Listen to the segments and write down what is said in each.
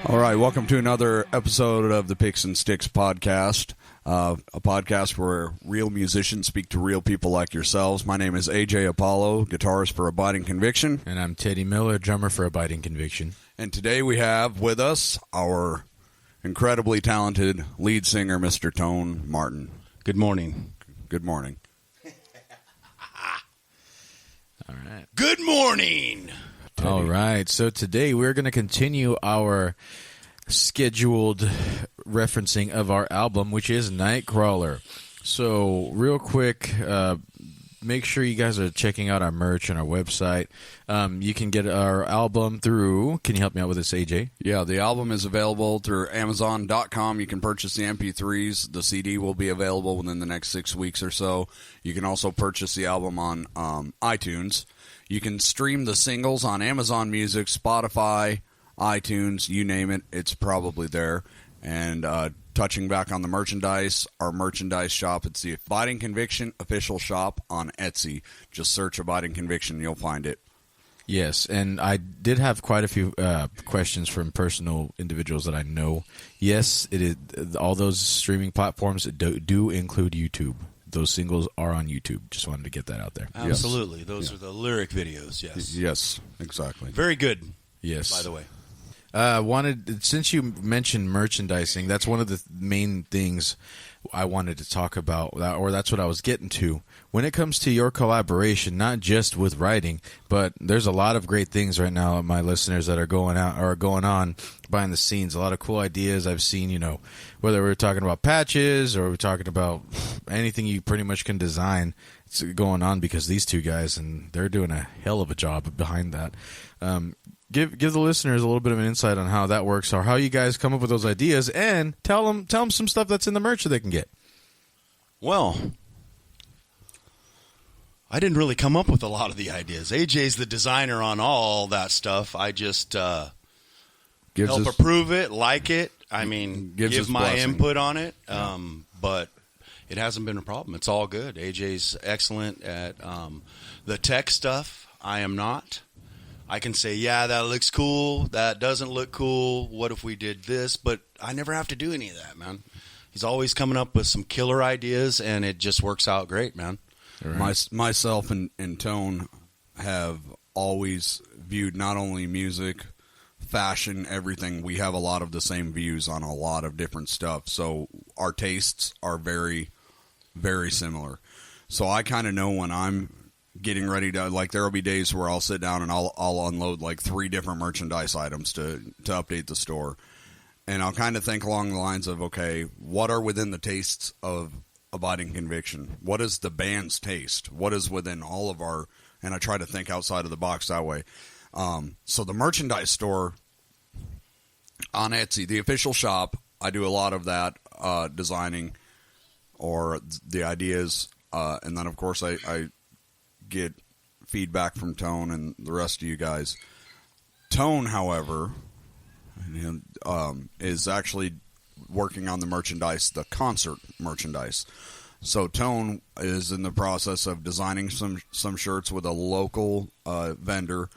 All right, welcome to another episode of the Picks and Sticks podcast, a podcast where real musicians speak to real people like yourselves. My name is AJ Apollo, guitarist for Abiding Conviction. And I'm Teddy Miller, drummer for Abiding Conviction. And today we have with us our incredibly talented lead singer, Mr. Tone Martin. Good morning. Good morning. All right. Good morning. All right. So today we're going to continue our scheduled referencing of our album, which is Nightcrawler. So real quick, make sure you guys are checking out our merch on our website. You can get our album through, can you help me out with this, AJ? Yeah, the album is available through Amazon.com. You can purchase the MP3s. The CD will be available within the next 6 weeks or so. You can also purchase the album on iTunes. You can stream the singles on Amazon Music, Spotify, iTunes, you name it, it's probably there. And touching back on the merchandise, our merchandise shop, it's the Abiding Conviction official shop on Etsy. Just search Abiding Conviction, you'll find it. Yes, and I did have quite a few questions from personal individuals that I know. Yes, it is. All those streaming platforms do include YouTube. Those singles are on YouTube. Just wanted to get that out there. Absolutely. Yes. Those are the lyric videos, yes. Yes, exactly. Very good, Yes. by the way. Since you mentioned merchandising, that's one of the main things I wanted to talk about, or that's what I was getting to. When it comes to your collaboration, not just with writing, but there's a lot of great things right now, my listeners, that are going on behind the scenes. A lot of cool ideas I've seen, whether we're talking about patches or we're talking about anything you pretty much can design. It's going on because these two guys, and they're doing a hell of a job behind that. Give the listeners a little bit of an insight on how that works, or how you guys come up with those ideas, and tell them some stuff that's in the merch that they can get. Well, I didn't really come up with a lot of the ideas. AJ's the designer on all that stuff. I just help approve it, like it. I mean, give my input on it. But it hasn't been a problem. It's all good. AJ's excellent at the tech stuff. I am not. I can say, yeah, that looks cool. That doesn't look cool. What if we did this? But I never have to do any of that, man. He's always coming up with some killer ideas, and it just works out great, man. Right. Myself and Tone have always viewed not only music, fashion, everything. We have a lot of the same views on a lot of different stuff. So our tastes are very, very similar. So I kind of know when I'm getting ready to, like, there will be days where I'll sit down and I'll unload like 3 different merchandise items to update the store. And I'll kind of think along the lines of, okay, what are within the tastes of Abiding Conviction? What is the band's taste? What is within all of our, and I try to think outside of the box that way. So the merchandise store on Etsy, the official shop, I do a lot of that designing or the ideas. And then, of course, I get feedback from Tone and the rest of you guys. Tone, however, is actually working on the merchandise, the concert merchandise. So Tone is in the process of designing some shirts with a local vendor,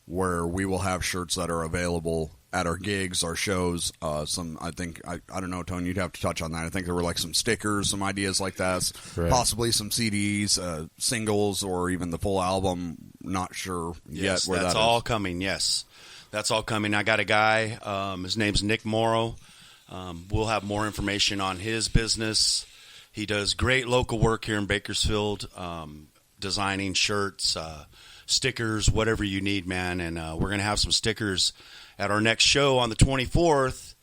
where we will have shirts that are available at our gigs, our shows. I don't know, Tone, you'd have to touch on that. I think there were like some stickers, some ideas like that, right. Possibly some CDs, singles, or even the full album. Not sure yet where that's all coming. Yes, that's all coming. I got a guy. His name's Nick Morrow. We'll have more information on his business. He does great local work here in Bakersfield, designing shirts, stickers, whatever you need, man. And we're going to have some stickers at our next show on the 24th,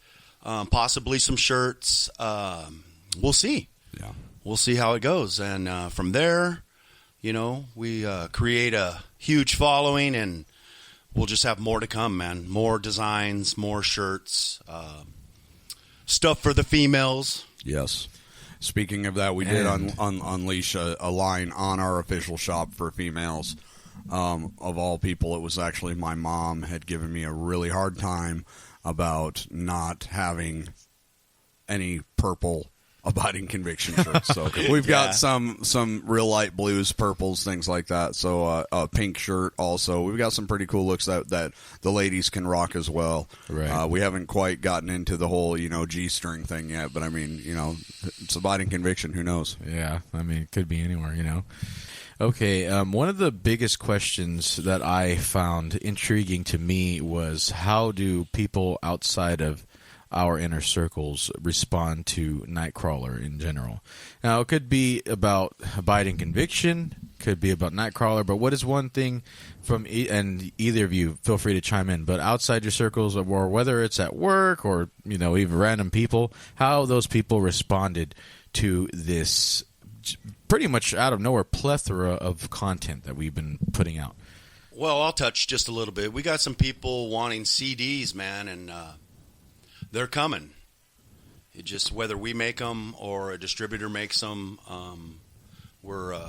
possibly some shirts. We'll see. Yeah, we'll see how it goes. And from there, we create a huge following, and we'll just have more to come, man. More designs, more shirts, stuff for the females. Yes. Speaking of that, we did unleash a line on our official shop for females. Of all people, it was actually my mom had given me a really hard time about not having any purple Abiding Conviction shirts. So we've got some real light blues, purples, things like that. So a pink shirt also. We've got some pretty cool looks that the ladies can rock as well. Right. We haven't quite gotten into the whole, G-string thing yet, but I mean, it's Abiding Conviction. Who knows? Yeah. I mean, it could be anywhere, Okay, one of the biggest questions that I found intriguing to me was how do people outside of our inner circles respond to Nightcrawler in general? Now, it could be about Abiding Conviction, could be about Nightcrawler, but what is one thing from, and either of you, feel free to chime in, but outside your circles, or whether it's at work or, even random people, how those people responded to this pretty much out of nowhere plethora of content that we've been putting out? Well, I'll touch just a little bit. We got some people wanting CDs, man, and they're coming. It just whether we make them or a distributor makes them, we're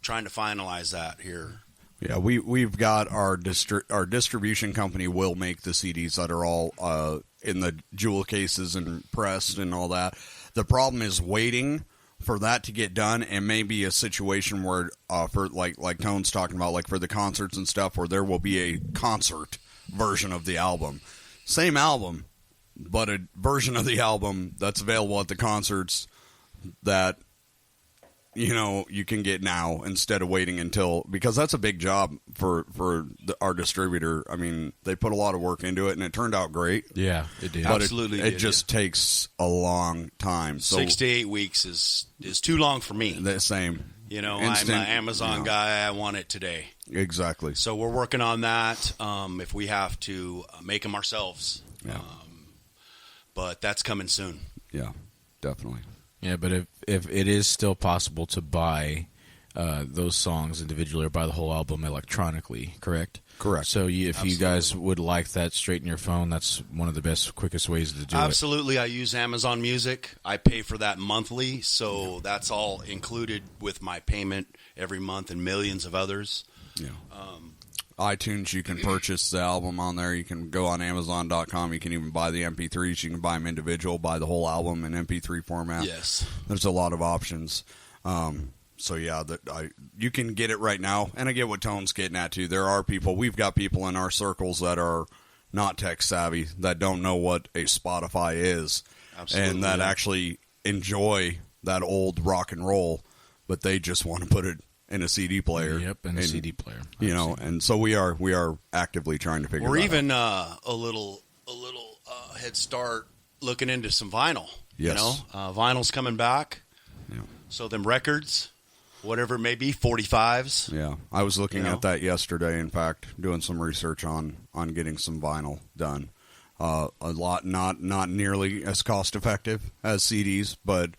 trying to finalize that here. Yeah, we've got our distribution company will make the CDs that are all in the jewel cases and pressed and all that. The problem is waiting for that to get done, and maybe a situation where for like Tone's talking about, like for the concerts and stuff, where there will be a concert version of the album. Same album, but a version of the album that's available at the concerts that you can get now instead of waiting until, because that's a big job for our distributor. I mean, they put a lot of work into it, and it turned out great. Yeah, it did. But Absolutely, it just takes a long time. So 6 to 8 weeks is too long for me. The same. I'm an Amazon guy. I want it today. Exactly. So we're working on that. If we have to make them ourselves, but that's coming soon. Yeah, definitely. Yeah, but if it is still possible to buy those songs individually or buy the whole album electronically, correct? Correct. So if you guys would like that straight in your phone, that's one of the best, quickest ways to do it. Absolutely. I use Amazon Music. I pay for that monthly, so that's all included with my payment every month and millions of others. Yeah. iTunes, you can purchase the album on there. You can go on Amazon.com. You can even buy the MP3s. You can buy them individual, buy the whole album in MP3 format. Yes. There's a lot of options. So, yeah, you can get it right now. And I get what Tone's getting at, too. We've got people in our circles that are not tech savvy, that don't know what a Spotify is. Absolutely. And that actually enjoy that old rock and roll, but they just want to put it in a CD player. Yep, and a CD player. And so we are actively trying to figure it out. We're even a little head start looking into some vinyl. Yes. Vinyl's coming back. Yeah. So them records, whatever it may be, 45s. Yeah. I was looking at that yesterday, in fact, doing some research on getting some vinyl done. A lot not nearly as cost effective as CDs, but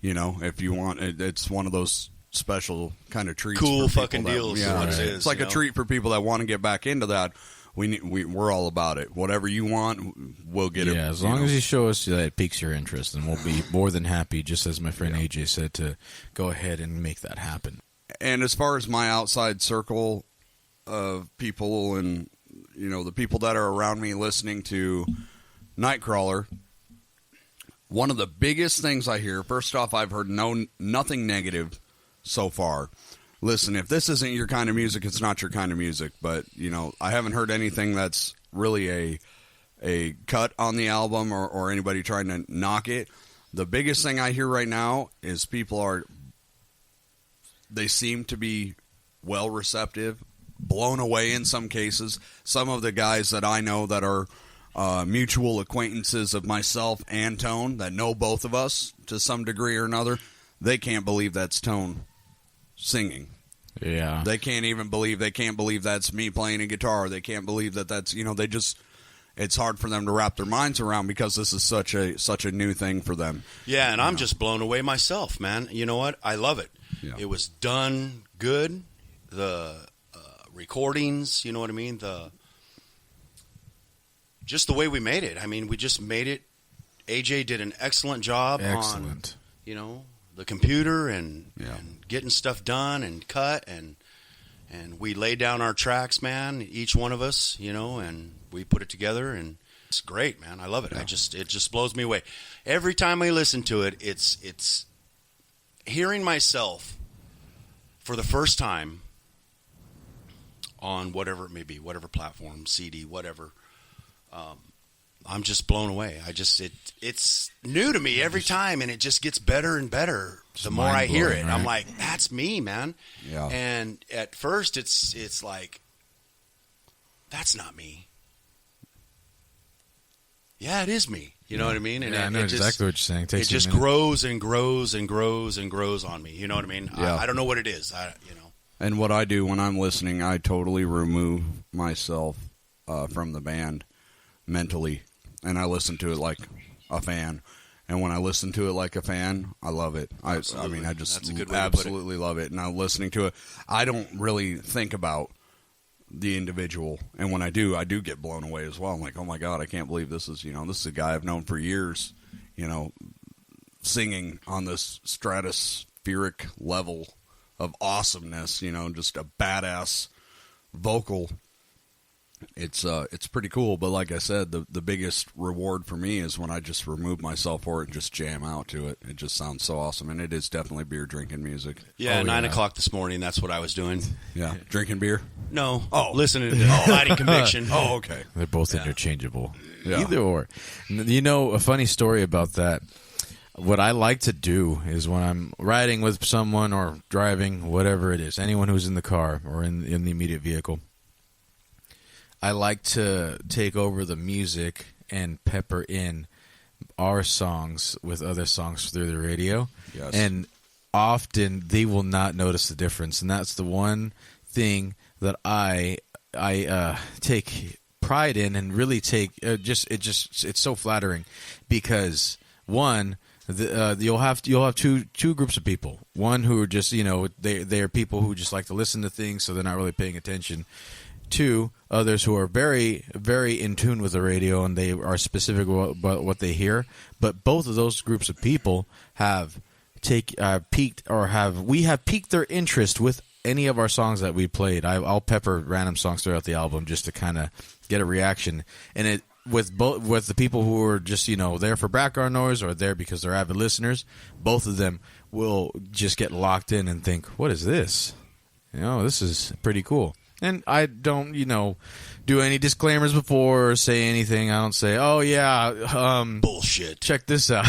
if you want, it's one of those special kind of treats. Cool for fucking deals. Yeah, What it is, it's like a treat for people that want to get back into that. We're all about it. Whatever you want, we'll get it. Yeah, as long as you show us that it piques your interest, and we'll be more than happy, just as my friend AJ said, to go ahead and make that happen. And as far as my outside circle of people and the people that are around me listening to Nightcrawler, one of the biggest things I hear, first off, I've heard nothing negative so far. Listen, if this isn't your kind of music, it's not your kind of music. But, I haven't heard anything that's really a cut on the album or anybody trying to knock it. The biggest thing I hear right now is they seem to be well receptive, blown away in some cases. Some of the guys that I know that are mutual acquaintances of myself and Tone that know both of us to some degree or another, they can't believe that's Tone singing. Yeah. They can't believe that's me playing a guitar. They can't believe that's, it's hard for them to wrap their minds around because this is such a new thing for them. Yeah, and I'm just blown away myself, man. You know what? I love it. Yeah. It was done good. The recordings, you know what I mean? Just the way we made it. I mean, we just made it. AJ did an excellent job on, the computer and getting stuff done and cut, and we laid down our tracks, man, each one of us, and we put it together, and It's great, man. I love it. Yeah. It just blows me away. Every time I listen to it, it's hearing myself for the first time on whatever it may be, whatever platform, CD, whatever. I'm just blown away. It's new to me every time, and it just gets better and better the more I hear it. Right? I'm like, that's me, man. Yeah. And at first, it's like, that's not me. Yeah, it is me. You know what I mean? And I know exactly what you're saying. It just grows and grows and grows and grows on me. You know what I mean? Yeah. I don't know what it is. And what I do when I'm listening, I totally remove myself from the band mentally, and I listen to it like a fan. And when I listen to it like a fan, I love it. I mean, I just absolutely love it. And I'm listening to it. I don't really think about the individual, and when I do get blown away as well. I'm like, oh my God, I can't believe this is a guy I've known for years, singing on this stratospheric level of awesomeness, just a badass vocal. It's pretty cool, but like I said, the biggest reward for me is when I just remove myself for it and just jam out to it. It just sounds so awesome, and it is definitely beer drinking music. Yeah, 9 o'clock this morning, that's what I was doing. Yeah, drinking beer? No. Listening to Mighty Conviction. Oh, okay. They're both interchangeable. Yeah. Either or. A funny story about that. What I like to do is when I'm riding with someone or driving, whatever it is, anyone who's in the car or in the immediate vehicle, I like to take over the music and pepper in our songs with other songs through the radio. Yes. And often they will not notice the difference. And that's the one thing that I take pride in and really take it's so flattering because one, you'll have two groups of people. One who are just they are people who just like to listen to things, so they're not really paying attention. Two, others who are very, very in tune with the radio and they are specific about what they hear. But both of those groups of people have piqued their interest with any of our songs that we played. I'll pepper random songs throughout the album just to kind of get a reaction. And with the people who are just there for background noise or there because they're avid listeners, both of them will just get locked in and think, "What is this? This is pretty cool." And I don't, do any disclaimers before or say anything. I don't say, "Oh yeah, bullshit. Check this out."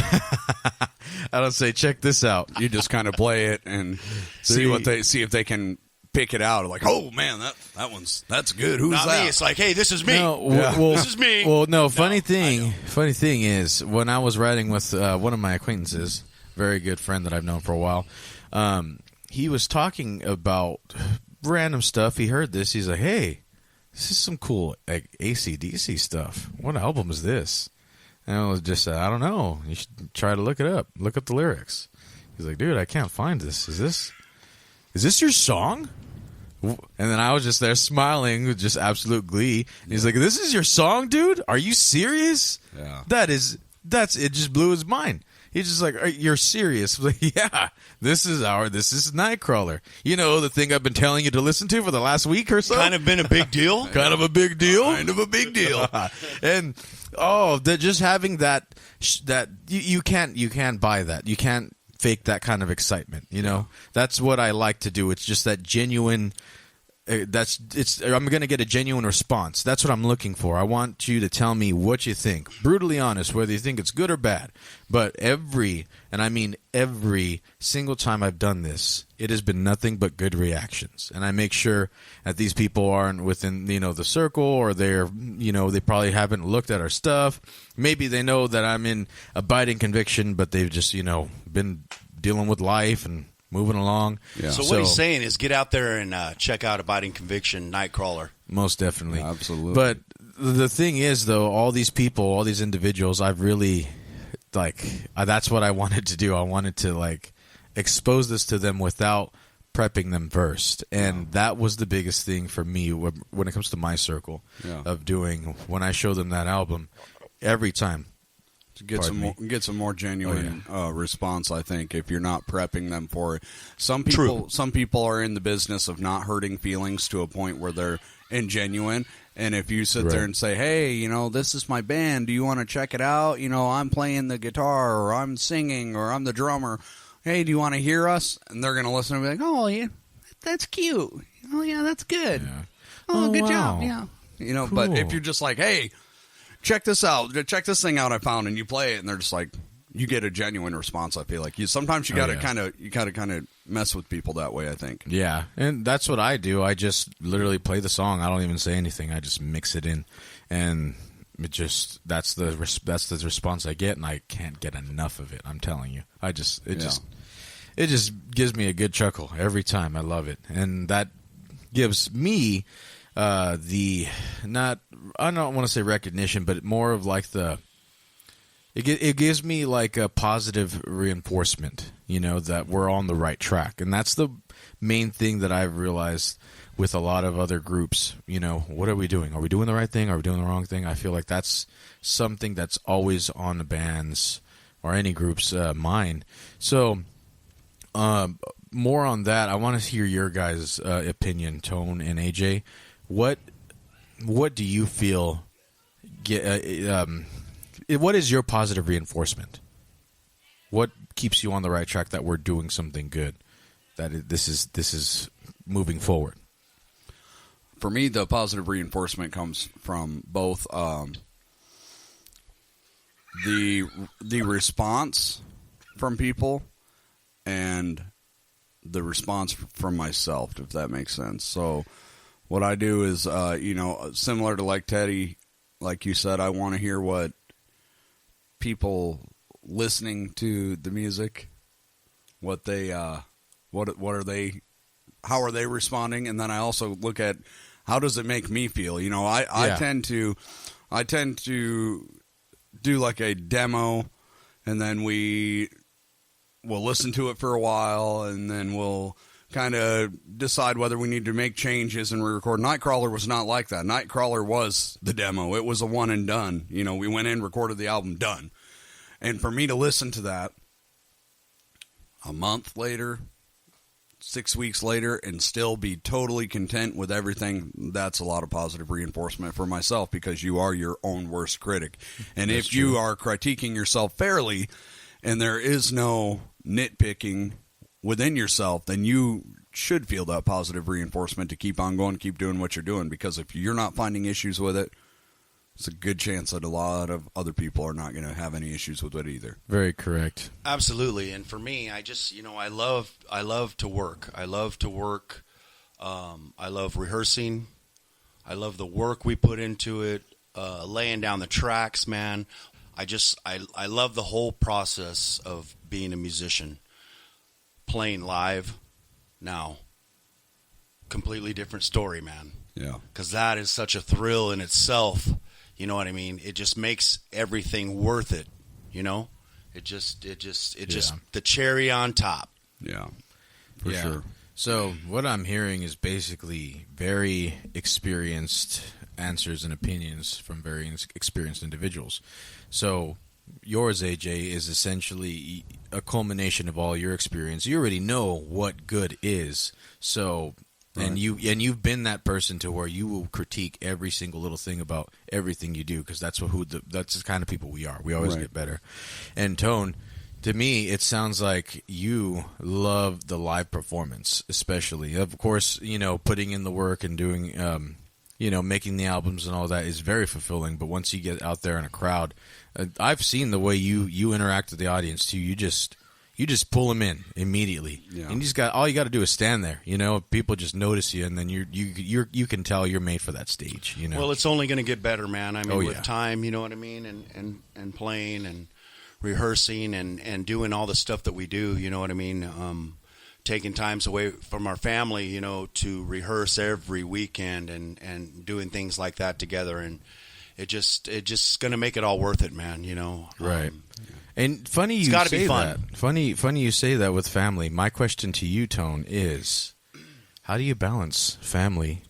I don't say, "Check this out." You just kind of play it and see if they can pick it out. Like, "Oh man, that's good. Who's Not that?" Me. It's like, "Hey, this is me. No, this is me." Well, no. Funny thing is, when I was riding with one of my acquaintances, very good friend that I've known for a while, he was talking about random stuff. He heard this. He's like, "Hey, this is some cool AC/DC stuff. What album is this?" And I was just, I don't know. You should try to look it up. Look up the lyrics. He's like, "Dude, I can't find this. Is this your song?" And then I was just there smiling with just absolute glee. And he's like, "This is your song, dude? Are you serious?" Yeah. It just blew his mind. He's just like, "You're serious?" I'm like, "Yeah, this is Nightcrawler. The thing I've been telling you to listen to for the last week or so." Kind of been a big deal. Kind of a big deal. Kind of a big deal. And just having that you can't buy that. You can't fake that kind of excitement. That's what I like to do. It's just that genuine. I'm going to get a genuine response. That's what I'm looking for. I want you to tell me what you think. Brutally honest, whether you think it's good or bad. But every single time I've done this, it has been nothing but good reactions. And I make sure that these people aren't within, the circle, or they're, they probably haven't looked at our stuff. Maybe they know that I'm in abiding conviction, but they've just, been dealing with life and moving along. Yeah. So what he's saying is get out there and check out Abiding Conviction, Nightcrawler. Most definitely. Yeah, absolutely. But the thing is, though, all these people, all these individuals, I've really, that's what I wanted to do. I wanted to, expose this to them without prepping them first. And that was the biggest thing for me when it comes to my circle of doing, when I show them that album, every time. To get some more genuine response, I think, if you're not prepping them for it. Some people are in the business of not hurting feelings to a point where they're and genuine. And if you sit there and say, hey, you know, this is my band, do you want to check it out? You know, I'm playing the guitar, or I'm singing, or I'm the drummer. Hey, do you want to hear us? And they're going to listen and be like, oh, yeah, that's cute. Oh, yeah, that's good. Yeah. Oh, good job. Yeah. You know, cool. But if you're just like, hey, check this out. Check this thing out I found, and you play it, and they're just like, you get a genuine response. I feel like sometimes you got to kind of mess with people that way, I think. Yeah, and that's what I do. I just literally play the song. I don't even say anything. I just mix it in, and it just that's the response I get, and I can't get enough of it. I'm telling you, it just gives me a good chuckle every time. I love it, and that gives me I don't want to say recognition, but more of like it gives me like a positive reinforcement, you know, that we're on the right track. And that's the main thing that I've realized with a lot of other groups. You know, what are we doing? Are we doing the right thing? Are we doing the wrong thing? I feel like that's something that's always on the band's or any group's mind. So more on that, I want to hear your guys' opinion, Tone and AJ. What do you feel what is your positive reinforcement? What keeps you on the right track that we're doing something good, that this is moving forward? For me, the positive reinforcement comes from both the response from people and the response from myself, if that makes sense. So what I do is, similar to like Teddy, like you said, I want to hear what people listening to the music, what they how are they responding, and then I also look at how does it make me feel. You know, I tend to do like a demo, and then we'll listen to it for a while, and then we'll kind of decide whether we need to make changes and re-record. Nightcrawler was not like that. Nightcrawler was the demo. It was a one and done. You know, we went in, recorded the album, done. And for me to listen to that a month later, 6 weeks later, and still be totally content with everything, that's a lot of positive reinforcement for myself, because you are your own worst critic. And if you are critiquing yourself fairly and there is no nitpicking within yourself, then you should feel that positive reinforcement to keep on going, keep doing what you're doing, because if you're not finding issues with it, it's a good chance that a lot of other people are not going to have any issues with it either. Very correct. Absolutely. And for me, I just, I love to work. I love to work. I love rehearsing. I love the work we put into it, laying down the tracks, man. I love the whole process of being a musician. Playing live now, completely different story, man. Yeah. Because that is such a thrill in itself. You know what I mean? It just makes everything worth it. You know, it just the cherry on top. Yeah, for sure. So what I'm hearing is basically very experienced answers and opinions from very experienced individuals. So yours, AJ, is essentially a culmination of all your experience. You already know what good is. So. Right. And you've been that person to where you will critique every single little thing about everything you do, because that's the kind of people we are. We always get better. And Tone, to me, it sounds like you love the live performance, especially. Of course, putting in the work and doing, making the albums and all that is very fulfilling. But once you get out there in a crowd, I've seen the way you interact with the audience too. You just pull them in immediately, and all you got to do is stand there. People just notice you, and then you can tell you're made for that stage. Well, it's only going to get better, man. I mean, with time, you know what I mean, and playing and rehearsing and doing all the stuff that we do. You know what I mean. Taking times away from our family, to rehearse every weekend and doing things like that together, and it just going to make it all worth it, man. Right. And funny you say that. Funny you say that with family. My question to you, Tone, is how do you balance family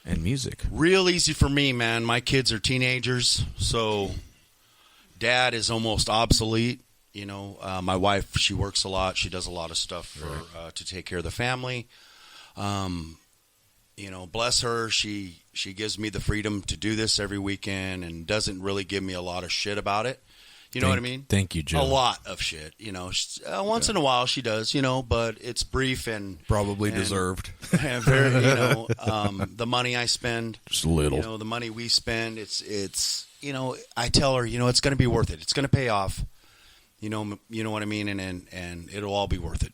and music? Real easy for me, man. My kids are teenagers, so dad is almost obsolete. My wife, she works a lot. She does a lot of stuff to take care of the family. Bless her. She She gives me the freedom to do this every weekend and doesn't really give me a lot of shit about it. You know what I mean? Thank you, Joe. A lot of shit, once in a while she does, but it's brief and probably deserved. And very, the money I spend, just a little. The money we spend, it's I tell her, it's going to be worth it. It's going to pay off. You know what I mean, and it'll all be worth it.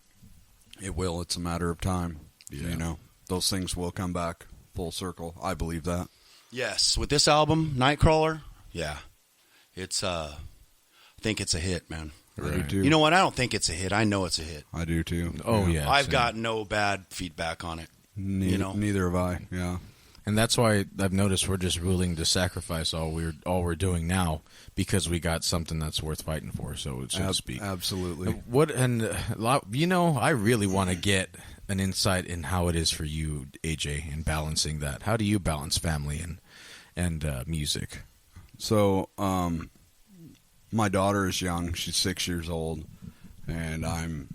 It will. It's a matter of time. Yeah. Those things will come back full circle. I believe that. Yes, with this album, Nightcrawler. Yeah, it's I think it's a hit, man. Right. I do too. You know what? I don't think it's a hit. I know it's a hit. I do too. Oh yeah. I've got no bad feedback on it. Neither have I. Yeah. And that's why I've noticed we're just willing to sacrifice all we're doing now because we got something that's worth fighting for, so to speak. Absolutely. I really want to get an insight in how it is for you, AJ, in balancing that. How do you balance family and music? So, my daughter is young. She's 6 years old, and I'm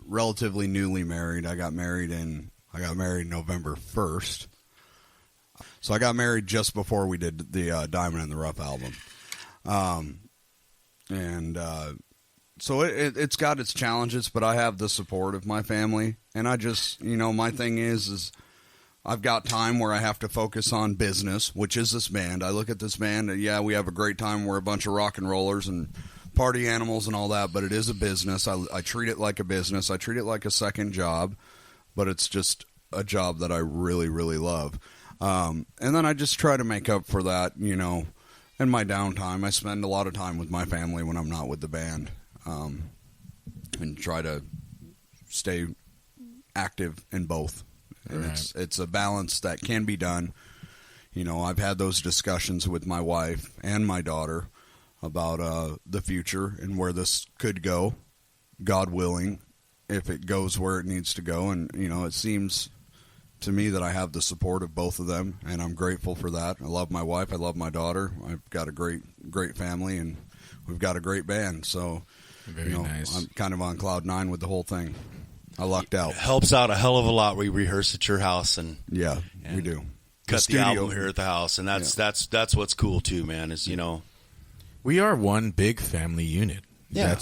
relatively newly married. I got married November 1st. So I got married just before we did the Diamond in the Rough album. So it's got its challenges, but I have the support of my family. And I just, my thing is I've got time where I have to focus on business, which is this band. I look at this band, and yeah, we have a great time. We're a bunch of rock and rollers and party animals and all that, but it is a business. I treat it like a business. I treat it like a second job, but it's just a job that I really, really love. And then I just try to make up for that, in my downtime. I spend a lot of time with my family when I'm not with the band, and try to stay active in both. And it's a balance that can be done. I've had those discussions with my wife and my daughter about the future and where this could go, God willing, if it goes where it needs to go. And, it seems to me that I have the support of both of them, and I'm grateful for that. I love my wife. I love my daughter. I've got a great family, and we've got a great band. So, very nice. I'm kind of on cloud nine with the whole thing. I lucked out. It helps out a hell of a lot. We rehearse at your house, and we do. Cut the album here at the house, and that's what's cool too, man. Is we are one big family unit. Yeah.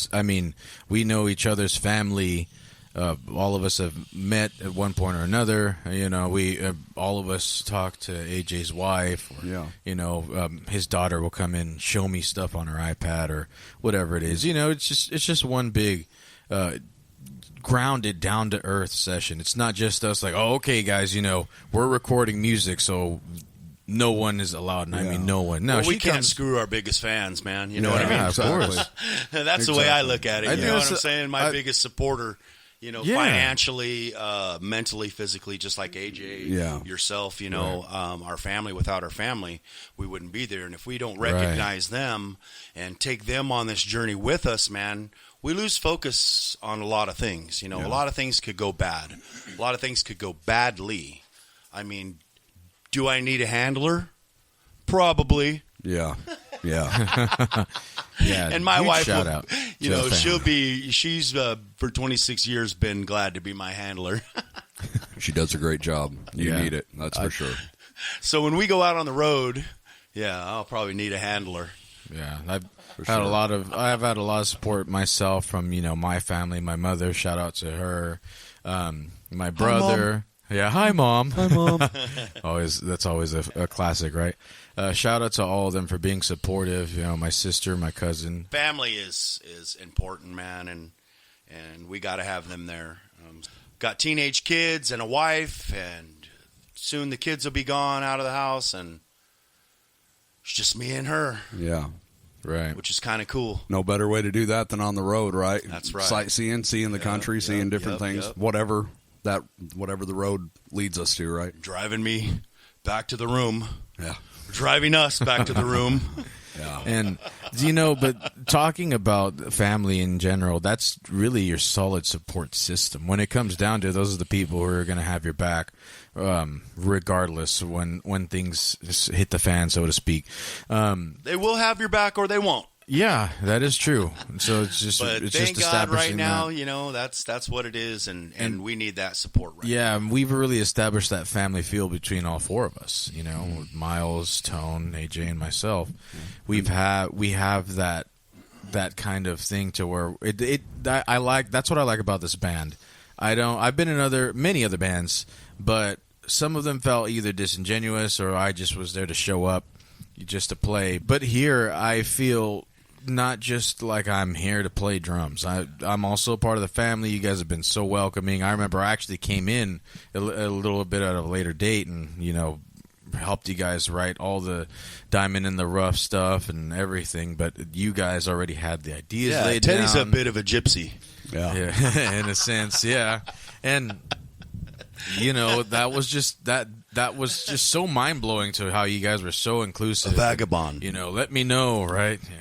We know each other's family. All of us have met at one point or another. We all of us talk to AJ's wife. Or, his daughter will come in and show me stuff on her iPad or whatever it is. It's just one big. Grounded, down to earth session. It's not just us like, oh, okay, guys, we're recording music, so no one is allowed. And I mean, no one. No, we can't screw our biggest fans, man. You know what I mean? Of course. That's the way I look at it. You know what I'm saying? My biggest supporter, financially, mentally, physically, just like AJ, yourself, our family. Without our family, we wouldn't be there. And if we don't recognize them and take them on this journey with us, man, we lose focus on a lot of things. A lot of things could go bad. A lot of things could go badly. I mean, do I need a handler? Probably. Yeah. Yeah. And my wife, shout out she's for 26 years been glad to be my handler. She does a great job. You need it. That's for sure. So when we go out on the road, I'll probably need a handler. Yeah. I've had a lot of support myself from, my family, my mother, shout out to her, my brother. Hi, Mom. Hi, Mom. That's always a classic, right? Shout out to all of them for being supportive, my sister, my cousin. Family is important, man, and we got to have them there. Got teenage kids and a wife, and soon the kids will be gone out of the house, and it's just me and her. Yeah. Right. Which is kind of cool. No better way to do that than on the road, right? That's right. Sightseeing, seeing the country, seeing different things, whatever the road leads us to, right? Driving me back to the room. Yeah. Driving us back to the room. Yeah. And, but talking about family in general, that's really your solid support system. When it comes down to it, those are the people who are going to have your back, regardless when things hit the fan, so to speak. They will have your back or they won't. Yeah, that is true. So it's just, but it's thank just God establishing right now, that. that's what it is, and we need that support right Yeah, now. and we've really established that family feel between all four of us. With Miles, Tone, AJ, and myself. We have that kind of thing to where that's what I like about this band. I've been in many other bands, but some of them felt either disingenuous or I just was there to show up just to play. But here I feel not just like I'm here to play drums. I'm also part of the family. You guys have been so welcoming. I remember I actually came in a little bit at a later date and, helped you guys write all the diamond in the rough stuff and everything. But you guys already had the ideas laid down. Teddy's a bit of a gypsy. Yeah, in a sense, yeah. And, that was just so mind-blowing to how you guys were so inclusive. A vagabond. Let me know, right? Yeah.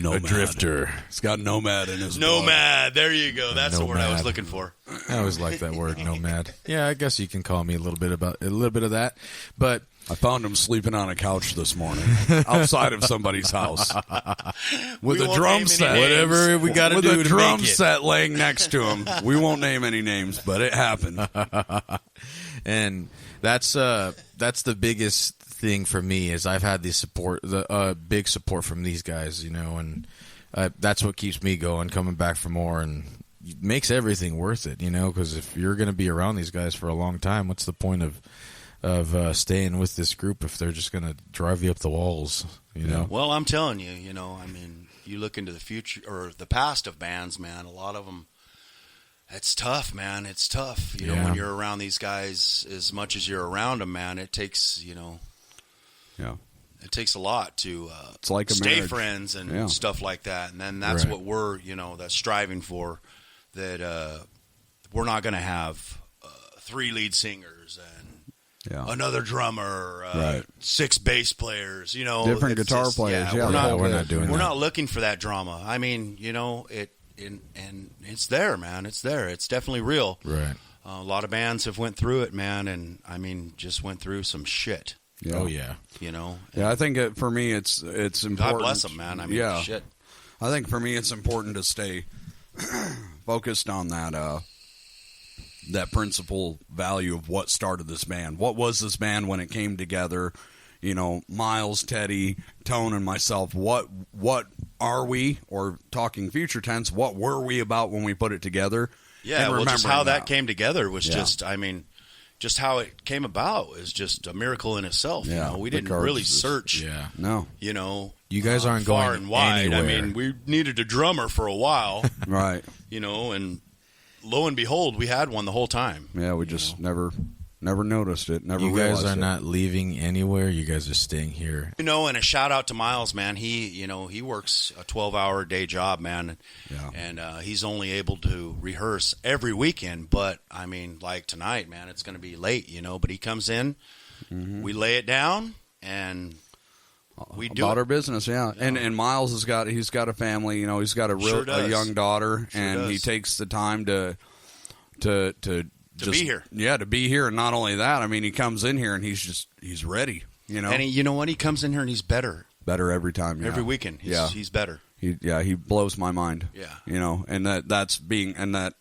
Nomad. A drifter. It's got nomad in his Nomad. There you go. That's the word I was Nomad. looking for. I always like that word, nomad. Yeah, I guess you can call me a little bit of that. But I found him sleeping on a couch this morning outside of somebody's house with a drum set. Whatever we got to do with a to drum make it. set laying next to him. We won't name any names, but it happened. And that's the biggest thing for me is I've had the big support from these guys, and that's what keeps me going, coming back for more, and makes everything worth it, because if you're going to be around these guys for a long time, what's the point of staying with this group if they're just going to drive you up the walls, Well, I'm telling you, you look into the future or the past of bands, man, a lot of them, it's tough, man. It's tough, when you're around these guys as much as you're around them, man. It takes, it takes a lot to it's like a stay marriage. friends and stuff like that. And then that's what we're, that's striving for, that we're not going to have 3 lead singers and another drummer, 6 bass players, different guitar players. We're not doing that. We're not looking for that drama. I mean, and it's there, man. It's there. It's definitely real. Right. A lot of bands have went through it, man, and I mean, just went through some shit. Yeah. Oh yeah. Yeah, I think for me it's important. God bless them, man. I mean, shit. I think for me it's important to stay focused on that principal value of what started this band. What was this band when it came together? Miles, Teddy, Tone, and myself. What are we? Or talking future tense, what were we about when we put it together? Yeah, well, just how that came together was just, I mean, just how it came about is just a miracle in itself. Yeah, we didn't really search. Yeah, no. You guys aren't far going and wide. anywhere. I mean, we needed a drummer for a while, Right? And lo and behold, we had one the whole time. Yeah, we just never noticed it. Never. You guys are it. not leaving anywhere. You guys are staying here. And a shout out to Miles, man. He works a 12-hour day job, man. Yeah. And he's only able to rehearse every weekend. But I mean, like tonight, man, it's going to be late, But he comes in, we lay it down, and we do about our business, yeah. And Miles he's got a family, he's got a young daughter, and he takes the time to just be here. Yeah, to be here. And not only that, I mean, he comes in here and he's ready, And you know what? He comes in here and he's better. Better every time, yeah. Every weekend. He's better. He blows my mind. Yeah. And that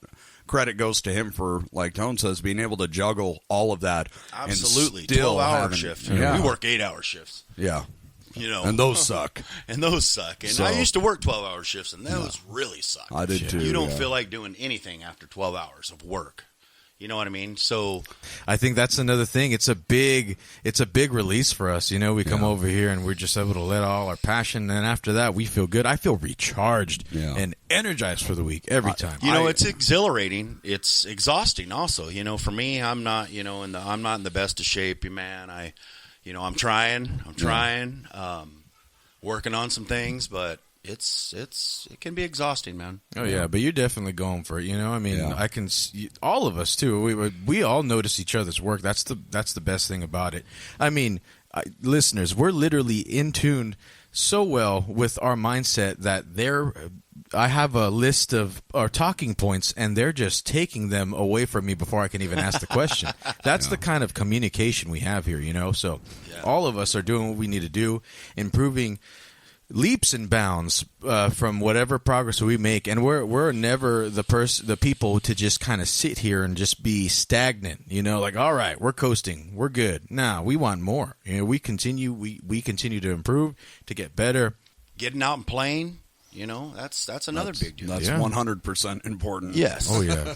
credit goes to him for, like Tone says, being able to juggle all of that. Absolutely. And still 12-hour shift. Yeah. We work 8-hour shifts. Yeah. And those suck. And I used to work 12-hour shifts, and those really suck. I did too. You don't feel like doing anything after 12 hours of work. You know what I mean? So I think that's another thing. It's a big release for us. We come over here and we're just able to let all our passion, and after that we feel good. I feel recharged and energized for the week every time. It's exhilarating. It's exhausting also. For me, I'm not, I'm not in the best of shape, man. I'm trying, working on some things, but it can be exhausting, man. Oh yeah, but you're definitely going for it. I mean, I can see, all of us too. We all notice each other's work. That's the best thing about it. I mean, listeners, we're literally in tune so well with our mindset that I have a list of our talking points, and they're just taking them away from me before I can even ask the question. That's the kind of communication we have here, So all of us are doing what we need to do, improving leaps and bounds from whatever progress we make, and we're never the people to just kind of sit here and just be stagnant. Like, all right, we're coasting, we're good. Nah, we want more. We continue to improve, to get better. Getting out and playing, that's another big deal. That's 100% important. Yes. Oh yeah.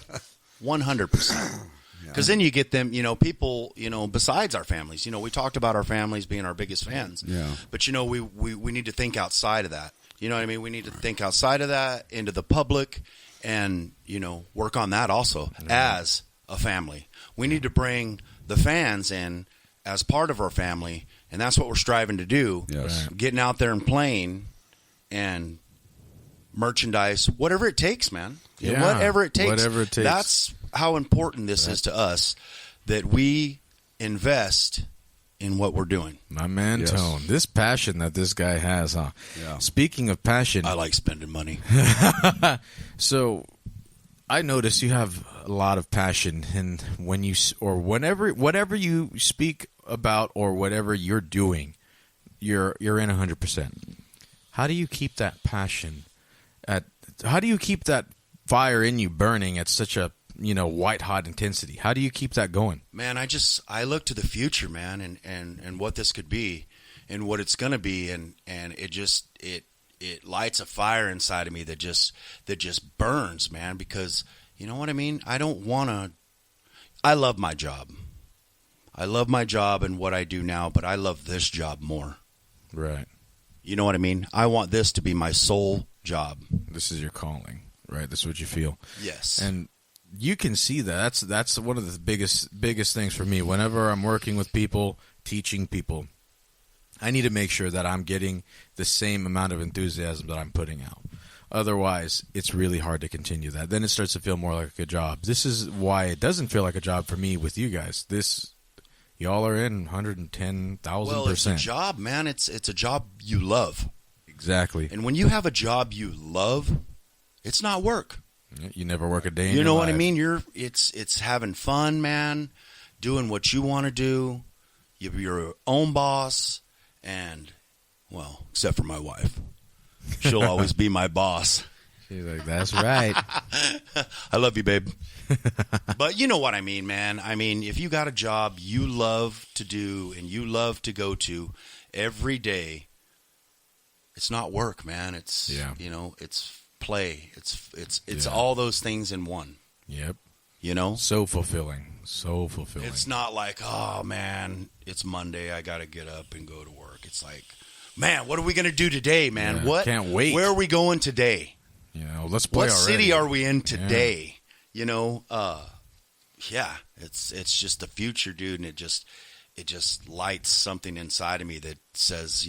100%. Because then you get them, people, besides our families. We talked about our families being our biggest fans. Yeah. But, we need to think outside of that. You know what I mean? We need to think outside of that, into the public, and, work on that also as a family. We need to bring the fans in as part of our family, and that's what we're striving to do. Yes. Getting out there and playing and merchandise, whatever it takes, man. Whatever it takes. Whatever it takes. That's how important this is to us, that we invest in what we're doing. My man, yes. Tone. This passion that this guy has, huh? Yeah. Speaking of passion, I like spending money. So I notice you have a lot of passion, and whatever you speak about or whatever you're doing, you're in 100%. How do you keep that passion how do you keep that fire in you burning at such a white hot intensity? How do you keep that going? Man, I look to the future, man, and what this could be and what it's going to be, and it lights a fire inside of me that just burns, man, because you know what I mean? I love my job. I love my job and what I do now, but I love this job more. Right. You know what I mean? I want this to be my sole job. This is your calling, right? This is what you feel. Yes. And you can see that. That's one of the biggest things for me. Whenever I'm working with people, teaching people, I need to make sure that I'm getting the same amount of enthusiasm that I'm putting out. Otherwise, it's really hard to continue that. Then it starts to feel more like a job. This is why it doesn't feel like a job for me with you guys. Y'all are in 110,000%. Well, it's a job, man. It's a job you love. Exactly. And when you have a job you love, it's not work. You never work a day in your life. You know what I mean? It's having fun, man. Doing what you want to do. You're your own boss, and well, except for my wife, she'll always be my boss. She's like, that's right. I love you, babe. But you know what I mean, man. I mean, if you got a job you love to do and you love to go to every day, it's not work, man. It's it's play. It's all those things in one. Yep. So fulfilling. It's not like, oh man, it's Monday, I gotta get up and go to work. It's like, man, what are we gonna do today, man? Yeah, what? Can't wait. Where are we going today? Let's play. What already. city are we in today? Yeah. It's just the future, dude, and it just lights something inside of me that says,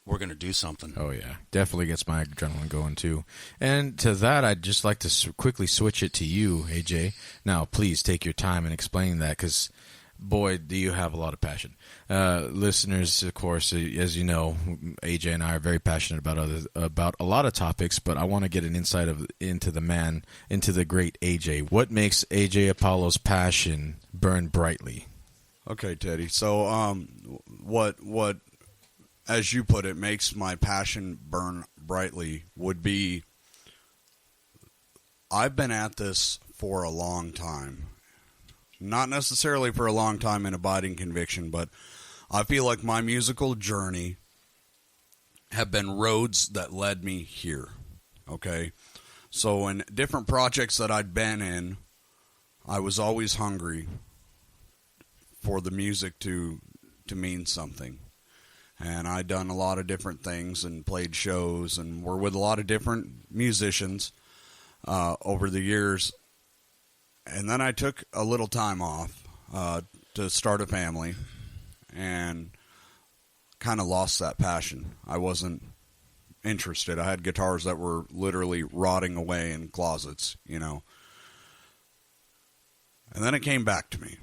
we're going to do something. Oh, yeah. Definitely gets my adrenaline going, too. And to that, I'd just like to quickly switch it to you, AJ. Now, please take your time and explain that, because, boy, do you have a lot of passion. Listeners, of course, as you know, AJ and I are very passionate about a lot of topics, but I want to get an insight into the great AJ. What makes AJ Apollo's passion burn brightly? Okay, Teddy. So, what as you put it, makes my passion burn brightly would be, I've been at this for a long time. Not necessarily for a long time in abiding conviction, but I feel like my musical journey have been roads that led me here. Okay? So in different projects that I'd been in, I was always hungry for the music to mean something. And I'd done a lot of different things and played shows and were with a lot of different musicians over the years. And then I took a little time off to start a family and kind of lost that passion. I wasn't interested. I had guitars that were literally rotting away in closets, And then it came back to me.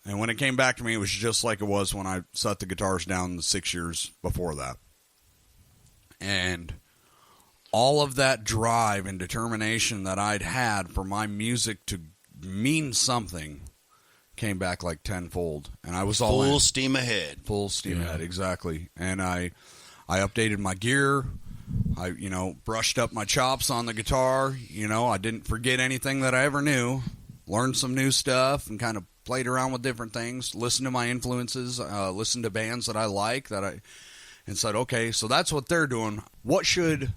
And when it came back to me, it was just like it was when I set the guitars down the 6 years before that. And all of that drive and determination that I'd had for my music to mean something came back like tenfold. And I was all full steam ahead. Full steam ahead, exactly. And I I updated my gear. I, brushed up my chops on the guitar. I didn't forget anything that I ever knew. Learned some new stuff and kind of played around with different things. Listened to my influences. Listened to bands that I like and said, okay, so that's what they're doing. What should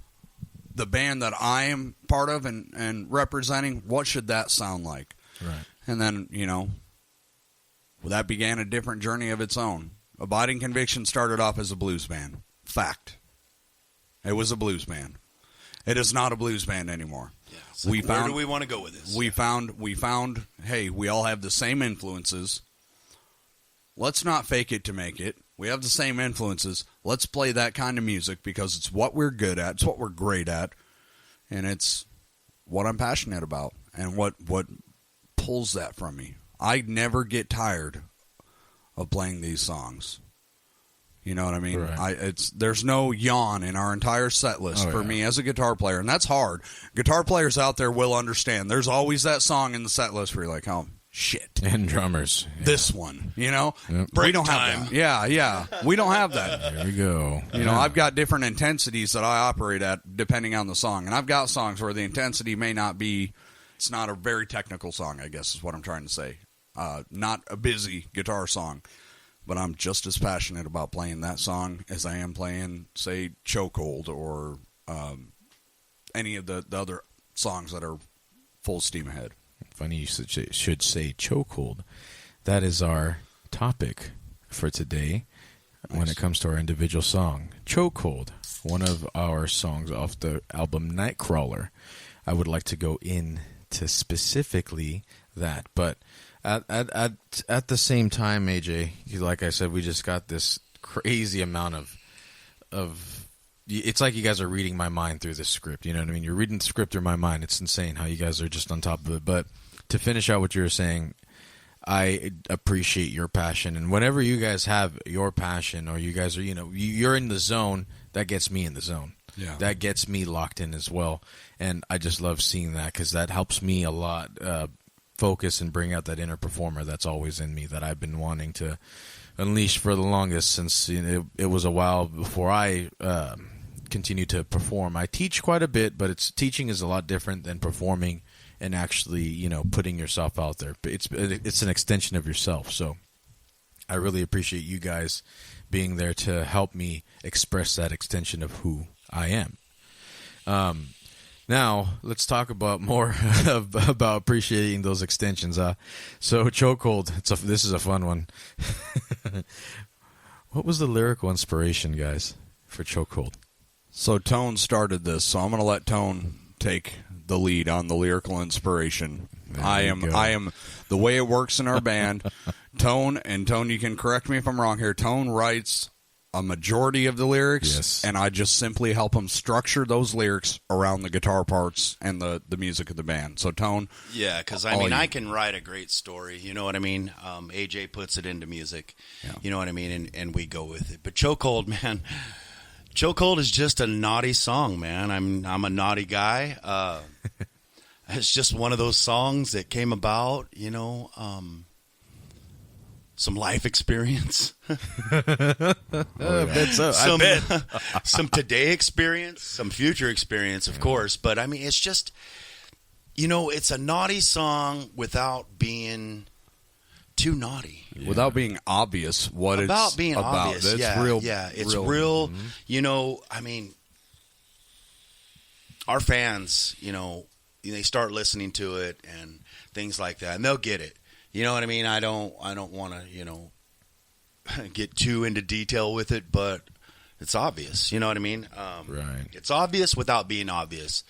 the band that I am part of and representing, what should that sound like? Right. And then, that began a different journey of its own. Abiding Conviction started off as a blues band. Fact. It was a blues band. It is not a blues band anymore. Yeah, where do we want to go with this? We found, hey, we all have the same influences. Let's not fake it to make it. We have the same influences. Let's play that kind of music because it's what we're good at. It's what we're great at. And it's what I'm passionate about and what pulls that from me. I never get tired of playing these songs. You know what I mean? Right. There's no yawn in our entire set list for me as a guitar player, and that's hard. Guitar players out there will understand. There's always that song in the set list where you're like, oh, shit. And drummers. Yeah. This one, Yep. We don't have that. Yeah. We don't have that. There we go. I've got different intensities that I operate at depending on the song, and I've got songs where the intensity may not be, it's not a very technical song, I guess is what I'm trying to say. Not a busy guitar song. But I'm just as passionate about playing that song as I am playing, say, Chokehold or any of the other songs that are full steam ahead. Funny you should say Chokehold. That is our topic for today when it comes to our individual song. Chokehold, one of our songs off the album Nightcrawler. I would like to go into specifically that, but at the same time, AJ, like I said, we just got this crazy amount of. It's like you guys are reading my mind through this script. You know what I mean? You're reading the script through my mind. It's insane how you guys are just on top of it. But to finish out what you were saying, I appreciate your passion, and whenever you guys have your passion, or you guys are, you're in the zone, that gets me in the zone. Yeah, that gets me locked in as well, and I just love seeing that because that helps me a lot. Focus and bring out that inner performer that's always in me that I've been wanting to unleash for the longest since it was a while before I continued to perform. I teach quite a bit, but teaching is a lot different than performing and actually putting yourself out there. It's an extension of yourself. So I really appreciate you guys being there to help me express that extension of who I am. Now, let's talk about more about appreciating those extensions. So, Chokehold, this is a fun one. What was the lyrical inspiration, guys, for Chokehold? So, Tone started this, so I'm going to let Tone take the lead on the lyrical inspiration. I am the way it works in our band. Tone, you can correct me if I'm wrong here. Tone writes a majority of the lyrics, yes, and I just simply help him structure those lyrics around the guitar parts and the music of the band. So, Tone. Yeah, because I can write a great story, you know what I mean? AJ puts it into music, you know what I mean? And we go with it. But Chokehold, man, Chokehold is just a naughty song, man. I'm a naughty guy. It's just one of those songs that came about, some life experience, some today experience, some future experience, of course. But I mean, it's just, it's a naughty song without being too naughty, without being obvious. About being obvious, it's real. It's real. Mm-hmm. I mean, our fans, they start listening to it and things like that, and they'll get it. You know what I mean? I don't want to, get too into detail with it, but it's obvious. You know what I mean? Right. It's obvious without being obvious.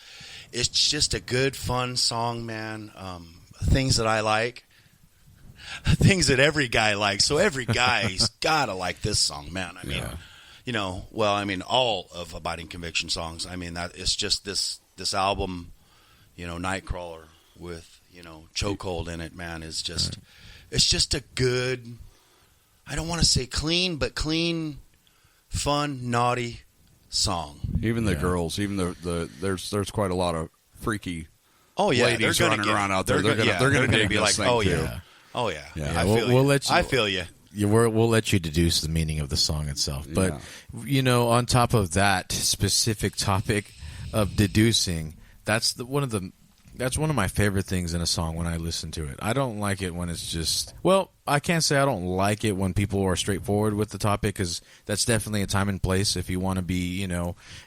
It's just a good, fun song, man. Things that I like, things that every guy likes. So every guy's gotta like this song, man. I mean, all of Abiding Conviction songs. I mean, that it's just this album, Nightcrawler with. Chokehold in it, man, is just, it's just a good, I don't want to say clean, but clean, fun, naughty song. Even the girls, even there's quite a lot of freaky ladies they're running around out there. They're gonna dig be this like, thing oh too. yeah, oh yeah. We'll let you. I feel you. we'll let you deduce the meaning of the song itself. But, on top of that specific topic of deducing, that's one of my favorite things in a song when I listen to it. I don't like it when it's just... Well, I can't say I don't like it when people are straightforward with the topic, because that's definitely a time and place. If you want to be,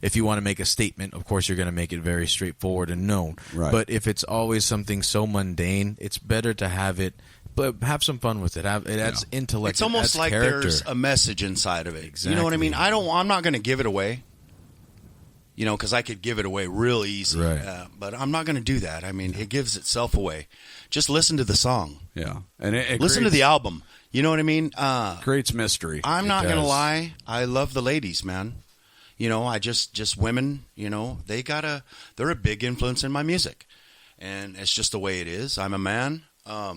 if you want to make a statement, of course you're going to make it very straightforward and known. Right. But if it's always something so mundane, it's better to have it, but have some fun with it. It adds intellect. It's almost like character. There's a message inside of it. Exactly. You know what I mean? I'm not going to give it away. Because I could give it away real easy. Right. But I'm not going to do that. I mean, it gives itself away. Just listen to the song. Yeah. And it listen to the album. You know what I mean? Creates mystery. I'm not going to lie. I love the ladies, man. I just women, they're a big influence in my music. And it's just the way it is. I'm a man. I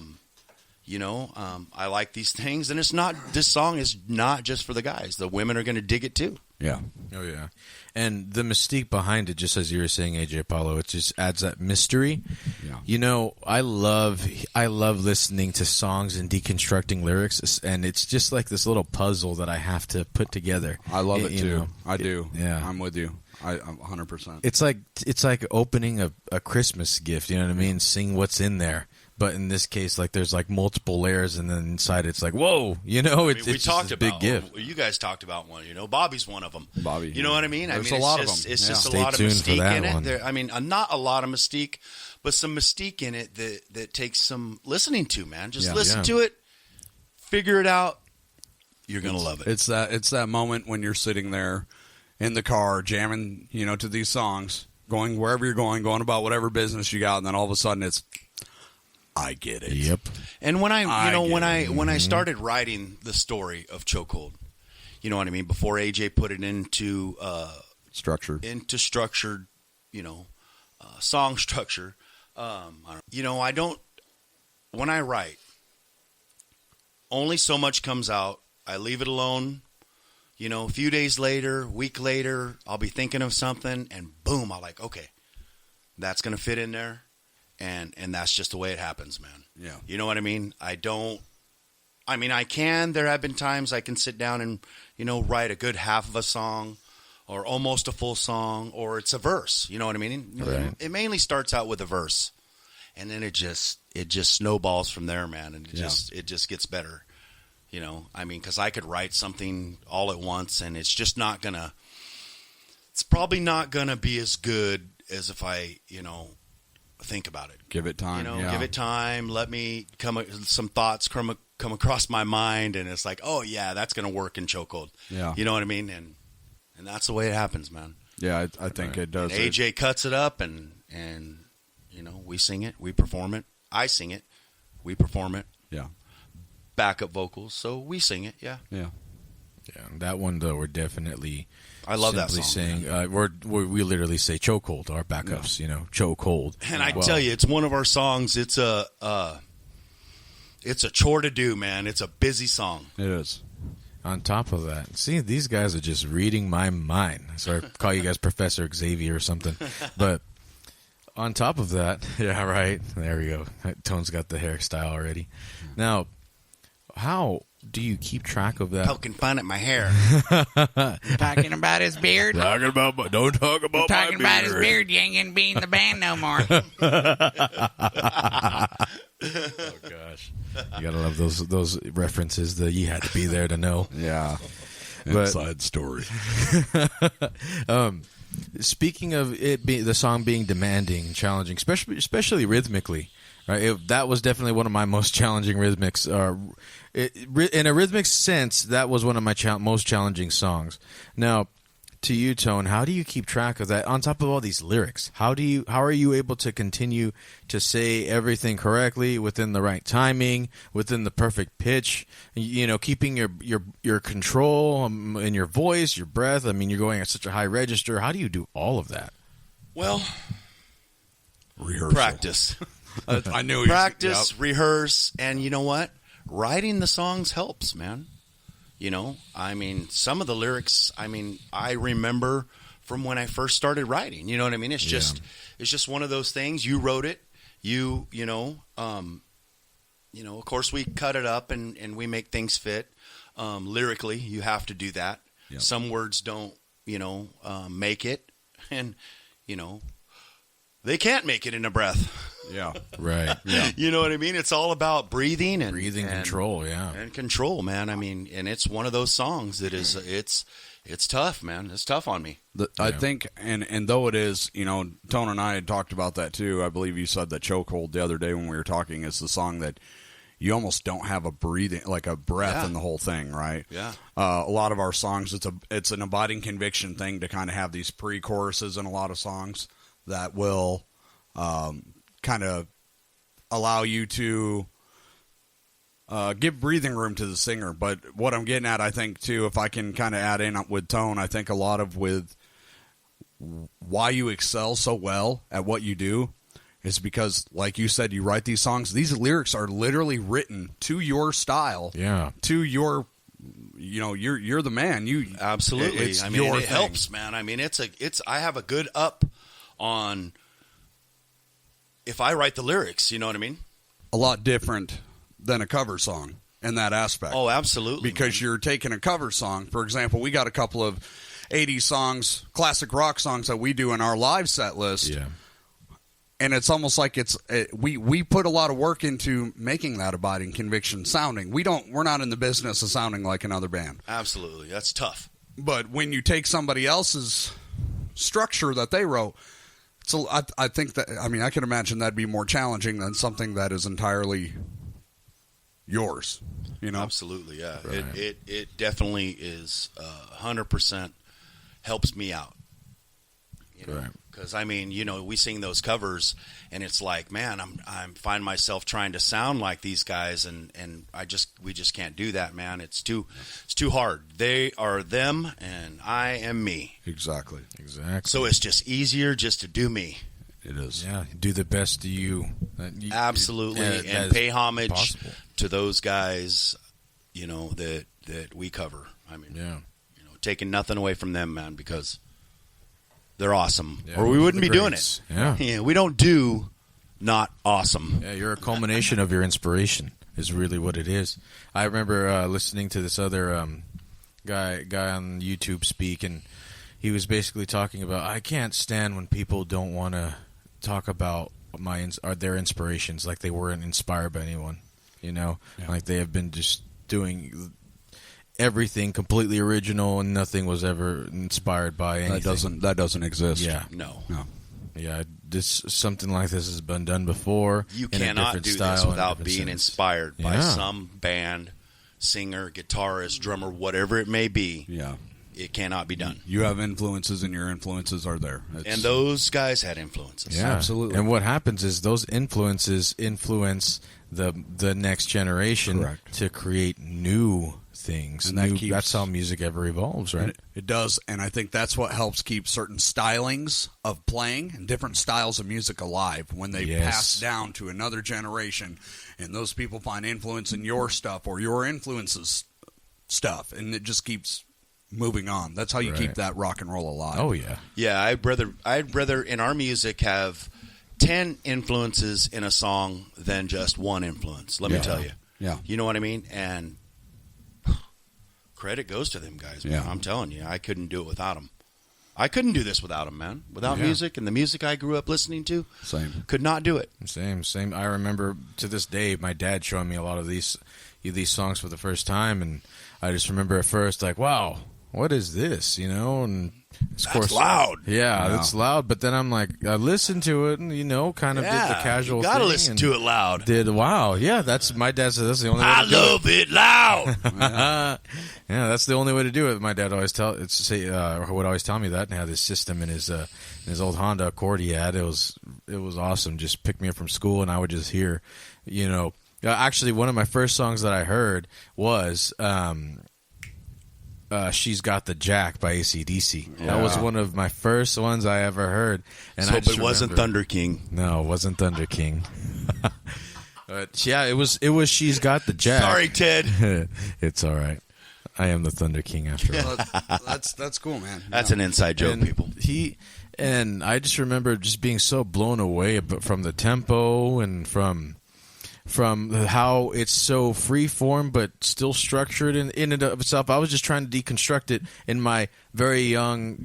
like these things. And this song is not just for the guys. The women are going to dig it too. Yeah. Oh, yeah. And the mystique behind it, just as you were saying, AJ Apollo, it just adds that mystery. Yeah. I love listening to songs and deconstructing lyrics, and it's just like this little puzzle that I have to put together. I love it too. I do. Yeah. I'm with you. I'm 100%. It's like opening a Christmas gift, you know what I mean? Seeing what's in there. But in this case, like there's like multiple layers, and then inside it's like, whoa, it's just a big gift. You guys talked about one, Bobby's one of them. Bobby, you know what I mean? There's a lot of them. It's just Stay a lot of tuned mystique for that in one. it. Not a lot of mystique, but some mystique in it that takes some listening to, man. Just listen to it, figure it out. You're gonna love it. It's that moment when you're sitting there in the car jamming, to these songs, going wherever you're going about whatever business you got, and then all of a sudden it's, I get it. Yep. And when I started writing the story of Chokehold, you know what I mean, before AJ put it into structured, song structure, I don't. When I write, only so much comes out. I leave it alone. A few days later, week later, I'll be thinking of something, and boom, I'm like, okay, that's gonna fit in there. And that's just the way it happens, man. Yeah. You know what I mean? I can. There have been times I can sit down and, write a good half of a song or almost a full song, or it's a verse. You know what I mean? Right. It mainly starts out with a verse, and then it just snowballs from there, man. And it just gets better. Because I could write something all at once, and it's probably not going to be as good as if I, think about it. Give it time. Give it time. Let me some thoughts come across my mind, and it's like, oh yeah, that's going to work in Chokehold. Yeah. You know what I mean? And that's the way it happens, man. Yeah, I think it does. And AJ cuts it up, and we sing it, we perform it. I sing it, we perform it. Yeah. Backup vocals, so we sing it. Yeah. Yeah. Yeah. That one though, we're definitely. I love that song. Saying, we literally say chokehold, our backups, chokehold. And I tell you, it's one of our songs. It's a chore to do, man. It's a busy song. It is. On top of that, see, these guys are just reading my mind. Sorry, I call you guys Professor Xavier or something. But on top of that, yeah, right. There we go. Tone's got the hairstyle already. Now, how do you keep track of that? Poking fun at my hair. Talking about his beard? Don't talk about my Talking about his beard. You ain't going to be in the band no more. Oh, gosh. You got to love those references that you had to be there to know. Yeah. Inside story. Speaking of the song being demanding, challenging, especially rhythmically, right? That was definitely one of my most challenging rhythmics. In a rhythmic sense, that was one of my most challenging songs. Now, to you, Tone, how do you keep track of that? On top of all these lyrics, how are you able to continue to say everything correctly within the right timing, within the perfect pitch? Keeping your control in your voice, your breath. I mean, you're going at such a high register. How do you do all of that? Well, rehearsal. Practice. I knew. Practice, rehearse, and you know what? Writing the songs helps, man. Some of the lyrics, I remember from when I first started writing. You know what I mean? It's just one of those things. You wrote it. You of course we cut it up and we make things fit. Lyrically, you have to do that. Yep. Some words don't, make it, and, they can't make it in a breath. Yeah. Right. Yeah. You know what I mean? It's all about breathing and control. Yeah. And control, man. I mean, and it's one of those songs that is, it's tough, man. It's tough on me. I think, and though it is, Tone and I had talked about that too. I believe you said that Chokehold the other day when we were talking is the song that you almost don't have a breath in the whole thing, right? Yeah. A lot of our songs, it's an abiding conviction thing to kind of have these pre-choruses in a lot of songs that will kind of allow you to give breathing room to the singer. But what I'm getting at, I think, too, if I can kind of add in with Tone, I think a lot of with why you excel so well at what you do is because, like you said, you write these songs. These lyrics are literally written to your style. Yeah. To your, you're the man. You absolutely. It's I mean, your it helps, man. I mean, I have a good up on if I write the lyrics. You know what I mean? A lot different than a cover song in that aspect. Oh, absolutely. Because you're taking a cover song. For example, we got a couple of 80s songs, classic rock songs that we do in our live set list. Yeah. And it's almost like we put a lot of work into making that abiding conviction sounding. We're not in the business of sounding like another band. Absolutely. That's tough. But when you take somebody else's structure that they wrote, so I think that, I can imagine that'd be more challenging than something that is entirely yours, Absolutely, yeah. Right. It definitely is 100% helps me out. Right. Because we sing those covers, and it's like, man, I'm find myself trying to sound like these guys, and we just can't do that, man. It's too hard. They are them, and I am me. Exactly. So it's just easier just to do me. It is. Yeah. Do the best to you. Absolutely, and pay homage to those guys, that we cover. Taking nothing away from them, man, because they're awesome, or we wouldn't be doing it. Yeah. We don't do not awesome. Yeah, you're a culmination of your inspiration is really what it is. I remember listening to this other guy on YouTube speak, and he was basically talking about, I can't stand when people don't want to talk about their inspirations like they weren't inspired by anyone, like they have been just doing everything completely original and nothing was ever inspired by anything. That doesn't exist. Yeah. No. Yeah, something like this has been done before. You cannot do this without being inspired by some band, singer, guitarist, drummer, whatever it may be. Yeah. It cannot be done. You have influences, and your influences are there. And those guys had influences. Yeah, absolutely. And what happens is those influences influence the next generation to create new things. And that's how music ever evolves, right? It does, and I think that's what helps keep certain stylings of playing and different styles of music alive when they pass down to another generation, and those people find influence in your stuff or your influences stuff, and it just keeps moving on. That's how you keep that rock and roll alive. Oh yeah. Yeah, I'd rather in our music have 10 influences in a song than just one influence. Let me tell you. Yeah. You know what I mean? And credit goes to them guys, man. Yeah. I'm telling you, I couldn't do it without them. I couldn't do this without them, man. Without music and the music I grew up listening to, could not do it. Same. I remember to this day my dad showing me a lot of these songs for the first time, and I just remember at first like, wow, what is this? And of course, loud. Yeah, it's loud. But then I'm like, I listened to it and, kind of did the casual thing. You got to listen to it loud. Yeah, that's my dad said that's the only way to do it. I love it loud. Yeah, that's the only way to do it. My dad always would always tell me that, and had this system in his old Honda Accord he had. It was awesome. Just pick me up from school, and I would just hear, actually one of my first songs that I heard was She's Got the Jack by AC/DC. Yeah. That was one of my first ones I ever heard. And it wasn't Thunder King. No, it wasn't Thunder King. But yeah, it was She's Got the Jack. Sorry, Ted. It's all right. I am the Thunder King after all. That's cool, man. That's an inside joke, people. And I just remember just being so blown away from the tempo and from from how it's so free form but still structured in and of itself. I was just trying to deconstruct it in my very young,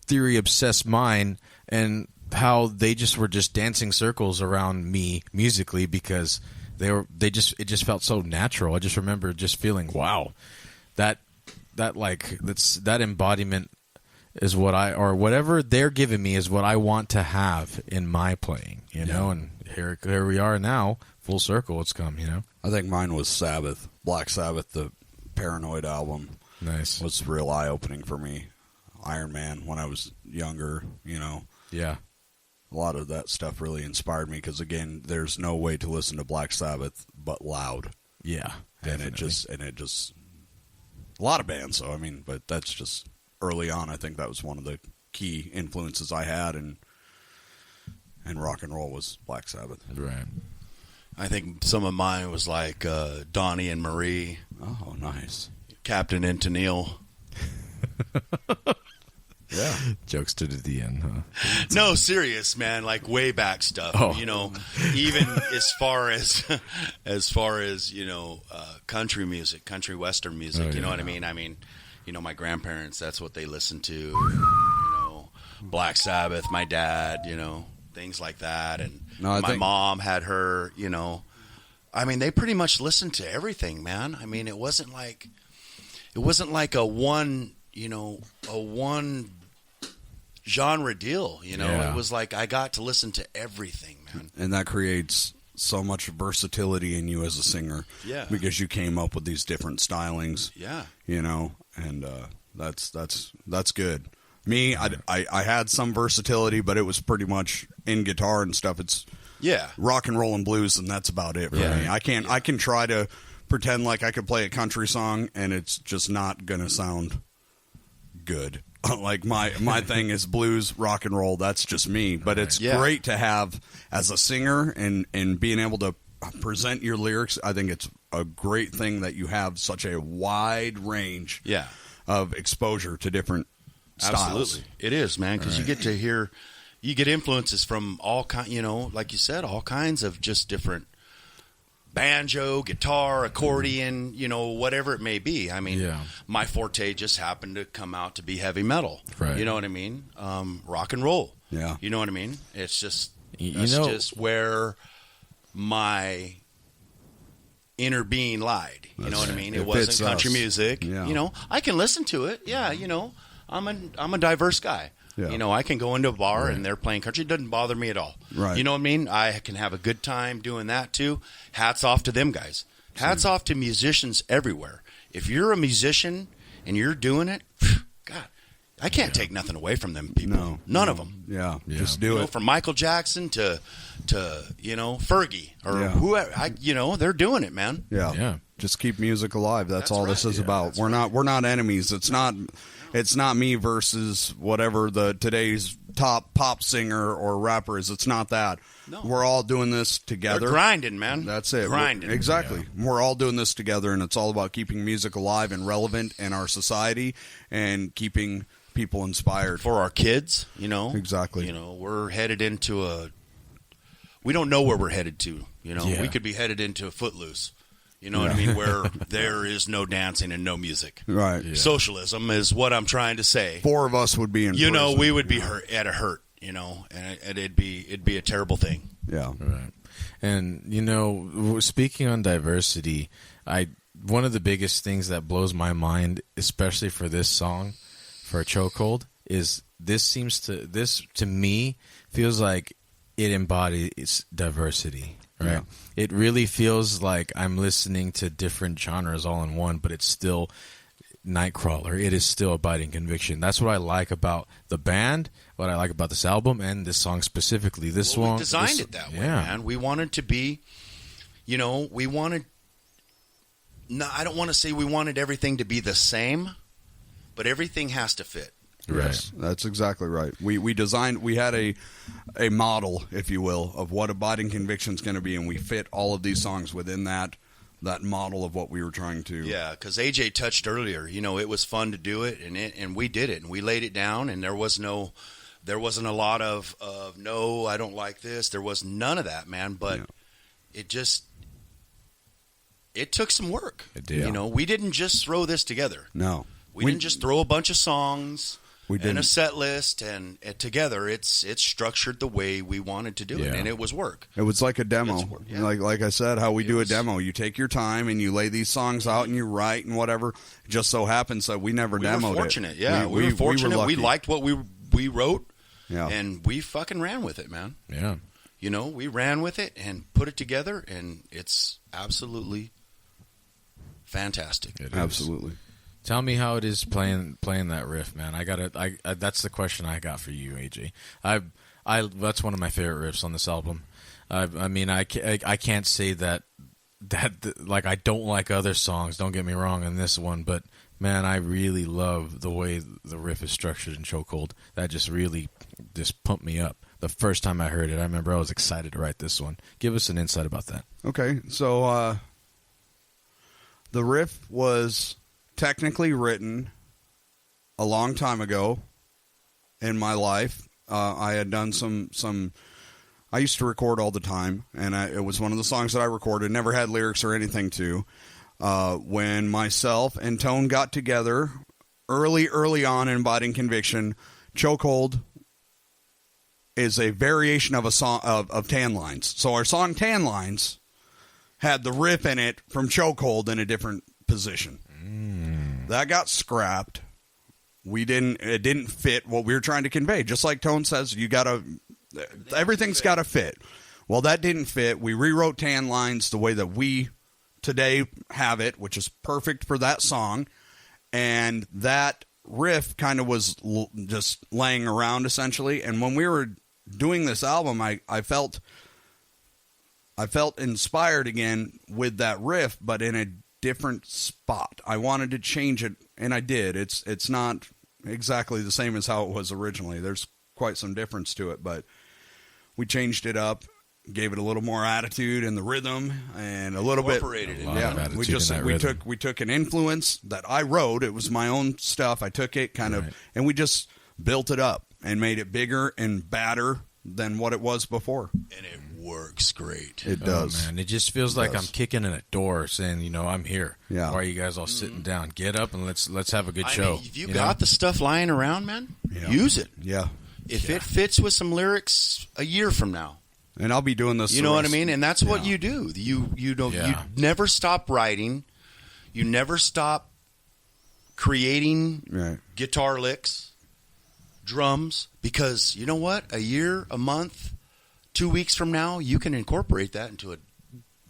theory obsessed mind, and how they just were just dancing circles around me musically because it just felt so natural. I just remember just feeling, wow, that embodiment is what or whatever they're giving me is what I want to have in my playing, know, and here we are now. Full circle, it's come, I think mine was Sabbath. Black Sabbath, the Paranoid album. Nice. Was real eye-opening for me. Iron Man, when I was younger, Yeah. A lot of that stuff really inspired me because, again, there's no way to listen to Black Sabbath but loud. Yeah. And it just, a lot of bands, but that's just early on. I think that was one of the key influences I had, and rock and roll was Black Sabbath. Right. I think some of mine was like Donnie and Marie. Oh, nice. Captain and Tennille. Yeah. Jokes to the end, huh? No, serious, man. Like way back stuff. Oh. Even as far as country music, country western music. Oh, you know yeah. what I mean? My grandparents, that's what they listened to. Black Sabbath, my dad, things like that. And my mom had her, they pretty much listened to everything, man. It wasn't like a one genre deal, Yeah. It was like I got to listen to everything, man. And that creates so much versatility in you as a singer. Yeah. Because you came up with these different stylings. Yeah. And that's good. Me, I had some versatility, but it was pretty much in guitar and stuff. It's rock and roll and blues, and that's about it for me. I can try to pretend like I could play a country song, and it's just not gonna sound good. Like my thing is blues, rock and roll. That's just me. But it's great to have as a singer and being able to present your lyrics. I think it's a great thing that you have such a wide range of exposure to different styles. Absolutely. It is, man, because you get to hear, you get influences from all like you said, all kinds of just different banjo, guitar, accordion, whatever it may be. My forte just happened to come out to be heavy metal. Right. You know what I mean? Rock and roll. Yeah. You know what I mean? It's just just where my inner being lied. You know what I mean? It wasn't country music. Yeah. I can listen to it. Yeah, I'm a diverse guy. Yeah. I can go into a bar and they're playing country. It doesn't bother me at all. Right. You know what I mean? I can have a good time doing that too. Hats off to them guys. Hats off to musicians everywhere. If you're a musician and you're doing it, God, I can't take nothing away from them people. None of them. Yeah. Just do it. From Michael Jackson to Fergie or whoever. They're doing it, man. Yeah. Just keep music alive. That's all this is about. We're not enemies. It's not me versus whatever the today's top pop singer or rapper is. It's not that. No. We're all doing this together. They're grinding, man. That's it. Grinding. Exactly. Yeah. We're all doing this together, and it's all about keeping music alive and relevant in our society and keeping people inspired. For our kids, Exactly. We're headed into we don't know where we're headed to. We could be headed into a Footloose. You know what I mean? Where there is no dancing and no music. Right. Yeah. Socialism is what I'm trying to say. 4 of us would be in prison. We would be hurt, and it'd be a terrible thing. Yeah. Right. And, speaking on diversity, one of the biggest things that blows my mind, especially for this song, for Chokehold, is this to me feels like it embodies diversity. Right. Yeah. It really feels like I'm listening to different genres all in one, but it's still Nightcrawler. It is still Abiding Conviction. That's what I like about the band, what I like about this album, and this song specifically. We designed it that way, man. We wanted to be, I don't want to say we wanted everything to be the same, but everything has to fit. Right. Yes, that's exactly right. We had a model, if you will, of what Abiding Conviction is going to be, and we fit all of these songs within that model of what we were trying to. Yeah, because AJ touched earlier. It was fun to do it, and we did it, and we laid it down, and there wasn't a lot of no, I don't like this. There was none of that, man. But it took some work. It did. You know, we didn't just throw this together. No. We didn't just throw a bunch of songs and a set list and together. It's structured the way we wanted to do it, and it was work. It was like a demo. Like I said, how we do a demo. You take your time and you lay these songs out and you write and whatever. It just so happens that we never demoed it. We were fortunate, yeah. We were fortunate. We liked what we wrote, and we fucking ran with it, man. Yeah. You know, we ran with it and put it together, and it's absolutely fantastic. Absolutely. Tell me how it is playing that riff, man. I that's the question I got for you, AJ. That's one of my favorite riffs on this album. I mean, I can't say that like I don't like other songs. Don't get me wrong on this one, but man, I really love the way the riff is structured in Chokehold. That just really just pumped me up. The first time I heard it, I remember I was excited to write this one. Give us an insight about that. Okay, so the riff was technically written a long time ago in my life. I had done some I used to record all the time, and it was one of the songs that I recorded, never had lyrics or anything to. When myself and Tone got together early on in Abiding Conviction, Chokehold is a variation of a song of Tan Lines. So our song Tan Lines had the riff in it from Chokehold in a different position. That got scrapped. It didn't fit what we were trying to convey. Just like Tone says, everything's got to fit. Well, that didn't fit. We rewrote Tan Lines the way that we today have it, which is perfect for that song. And that riff kind of was just laying around essentially. And when we were doing this album, I felt inspired again with that riff, but in a different spot. I wanted to change it, and I did. It's not exactly the same as how it was originally. There's quite some difference to it, but we changed it up, gave it a little more attitude in the rhythm, and a little bit. Yeah, we took an influence that I wrote. It was my own stuff. I took it and we just built it up and made it bigger and badder than what it was before. And it works great. It does. Man, it just feels like I'm kicking in a door saying, I'm here. Yeah. Why are you guys all sitting down? Get up and let's have a good show. Mean, if you got the stuff lying around, man, use it. Yeah. If it fits with some lyrics a year from now. And I'll be doing this. You know what I mean? And that's what you do. You never stop writing. You never stop creating guitar licks, drums, because you know what? A year, a month, 2 weeks from now, you can incorporate that into a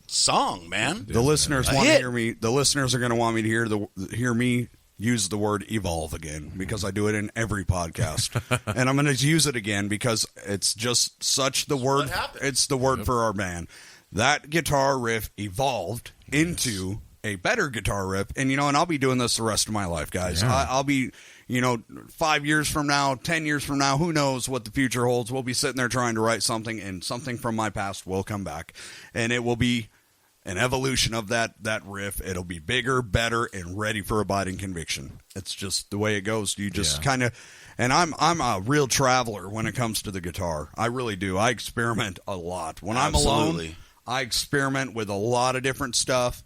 song, man. The listeners want to hear me. The listeners are going to want me to hear me use the word evolve again, because I do it in every podcast. And I'm going to use it again because it's just such the word. It's the word for our band. That guitar riff evolved into a better guitar riff. And, and I'll be doing this the rest of my life, guys. Yeah. I'll be, 5 years from now, 10 years from now, who knows what the future holds. We'll be sitting there trying to write something, and something from my past will come back. And it will be an evolution of that riff. It'll be bigger, better, and ready for Abiding Conviction. It's just the way it goes. You just kind of, and I'm a real traveler when it comes to the guitar. I really do. I experiment a lot. When I'm alone, I experiment with a lot of different stuff,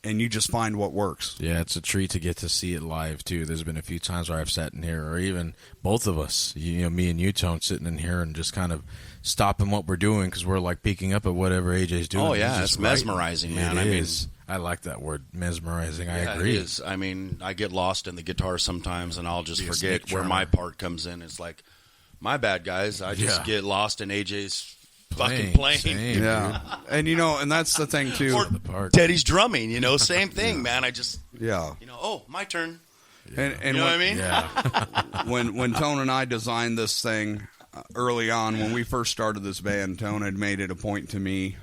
and you just find what works. Yeah, it's a treat to get to see it live, too. There's been a few times where I've sat in here, or even both of us, me and you, Tone, sitting in here and just kind of stopping what we're doing because we're like peeking up at whatever AJ's doing. Oh, yeah, it's mesmerizing, man. It is. I like that word, mesmerizing. I agree. It is. I mean, I get lost in the guitar sometimes, and I'll just forget where my part comes in. It's like, my bad, guys. I just get lost in AJ's fucking playing. Same, yeah. And and that's the thing too. Or Teddy's drumming, same thing, man. I just my turn. And you know what I mean? Yeah. when Tone and I designed this thing early on, when we first started this band, Tone had made it a point to me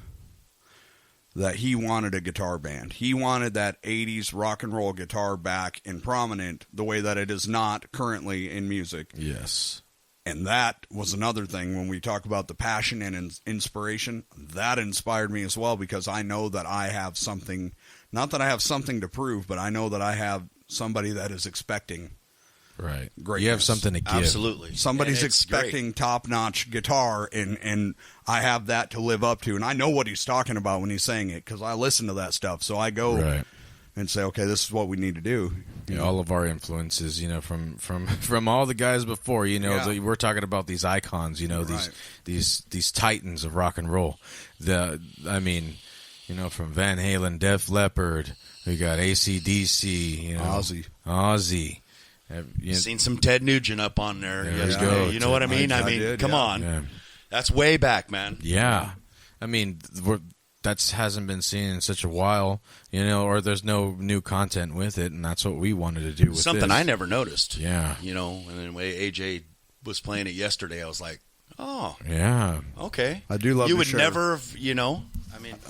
that he wanted a guitar band. He wanted that 80s rock and roll guitar back and prominent the way that it is not currently in music. Yes. And that was another thing when we talk about the passion and inspiration. That inspired me as well, because I know that I have something, not that I have something to prove, but I know that I have somebody that is expecting Right. greatness. You have something to give. Absolutely. Somebody's expecting top-notch guitar, and I have that to live up to. And I know what he's talking about when he's saying it because I listen to that stuff. So I go and say, okay, this is what we need to do. All of our influences, from all the guys before, we're talking about these icons, these titans of rock and roll. From Van Halen, Def Leppard, we got AC/DC, Ozzy. Seen some Ted Nugent up on there. There you go. You know what I mean? Come on. Yeah. That's way back, man. Yeah. That hasn't been seen in such a while, or there's no new content with it, and that's what we wanted to do with something this. I never noticed. Yeah. And then the way AJ was playing it yesterday, I was like, oh. Yeah. Okay. I do love you to would share. never have,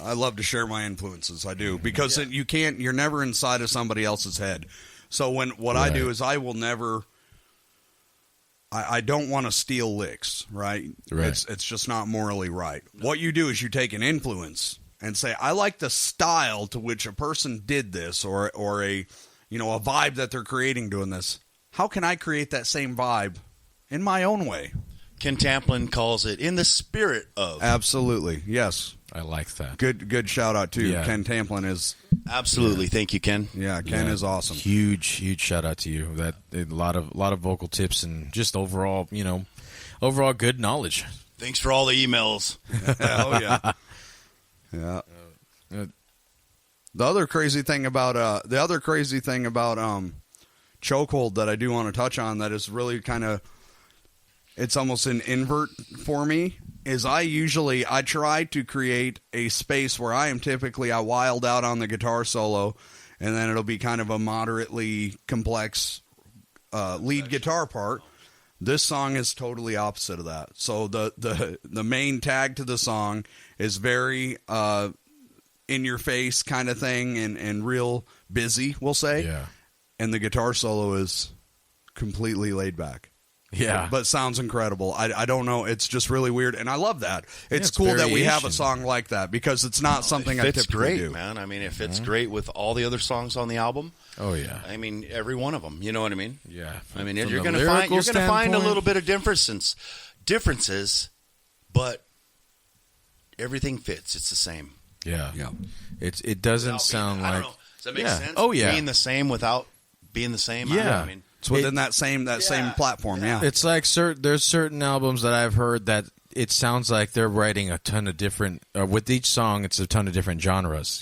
I love to share my influences. I do. Because you're never inside of somebody else's head. So what I do is I will never... I don't want to steal licks, right? It's just not morally right. What you do is you take an influence and say, I like the style to which a person did this, or a vibe that they're creating doing this. How can I create that same vibe in my own way? Ken Tamplin calls it in the spirit of. Absolutely, yes. I like that. Good shout out too. Yeah. Ken Tamplin is absolutely. Thank you, Ken. Yeah, Ken is awesome. Huge shout out to you. That a lot of vocal tips and just overall good knowledge. Thanks for all the emails. Oh yeah, yeah. The other crazy thing about Chokehold that I do want to touch on that is really kind of, it's almost an invert for me, is I try to create a space where I wild out on the guitar solo, and then it'll be kind of a moderately complex lead guitar part. This song is totally opposite of that. So the main tag to the song is very in your face kind of thing and real busy, we'll say. Yeah. And the guitar solo is completely laid back. Yeah. But sounds incredible. I don't know. It's just really weird. And I love that. It's cool variation. that we have a song like that because it's not something I typically do. Man. It fits great with all the other songs on the album. Oh, yeah. Every one of them. You know what I mean? Yeah. You're going to find a little bit of differences, but everything fits. It's the same. Yeah. It doesn't sound like... I don't know. Does that make sense? Oh, yeah. Being the same without being the same? Yeah. It's within that same platform, yeah. It's like there's certain albums that I've heard that it sounds like they're writing a ton of different with each song it's a ton of different genres,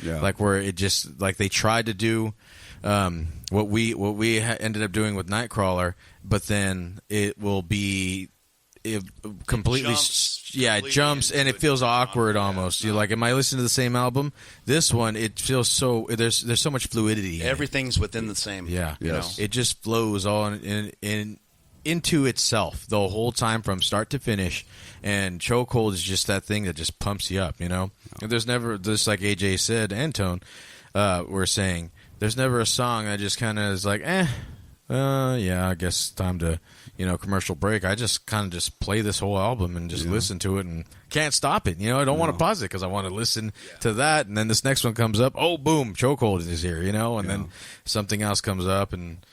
like where it just like they tried to do what we ended up doing with Nightcrawler, but then it will be completely it jumps and it feels awkward almost. You're like, am I listening to the same album? This one, it feels so there's so much fluidity. Everything's within the same. Yeah, it just flows all into itself the whole time from start to finish. And Chokehold is just that thing that just pumps you up. And there's never, just like AJ said and Tone were saying, there's never a song that just kind of is like, I guess time to. Commercial break. I just kind of just play this whole album and just listen to it and can't stop it. I don't want to pause it because I want to listen to that. And then this next one comes up. Oh, boom, Chokehold is here, and then something else comes up, and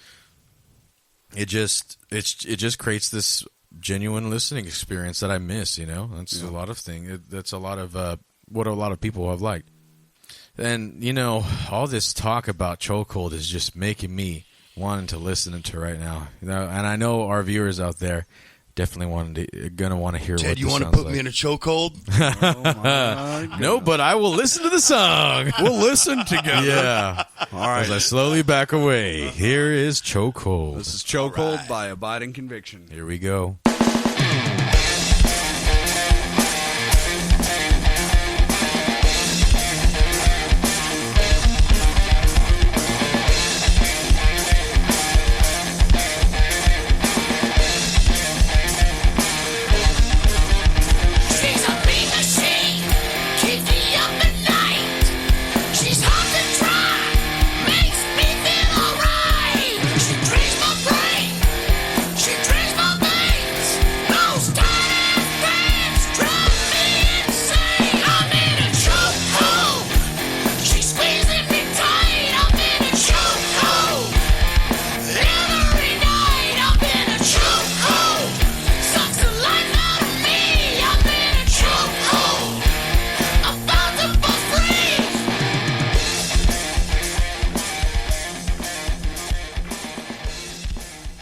it just creates this genuine listening experience that I miss. That's a lot of things. That's a lot of what a lot of people have liked. And all this talk about Chokehold is just making me wanting to listen to right now, and I know our viewers out there definitely gonna want to hear. Ted, what you want to put me in a chokehold? No, but I will listen to the song. We'll listen together. Yeah. All right. As I slowly back away, here is Chokehold. This is Chokehold by Abiding Conviction. Here we go.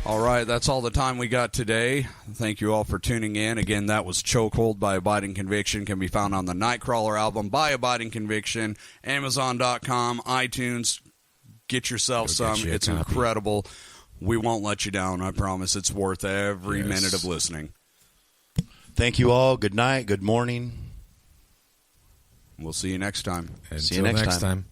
All right, that's all the time we got today. Thank you all for tuning in. Again, that was Chokehold by Abiding Conviction. Can be found on the Nightcrawler album by Abiding Conviction, Amazon.com, iTunes. Get yourself some. It's incredible. We won't let you down, I promise. It's worth every minute of listening. Thank you all. Good night. Good morning. We'll see you next time. See you next time.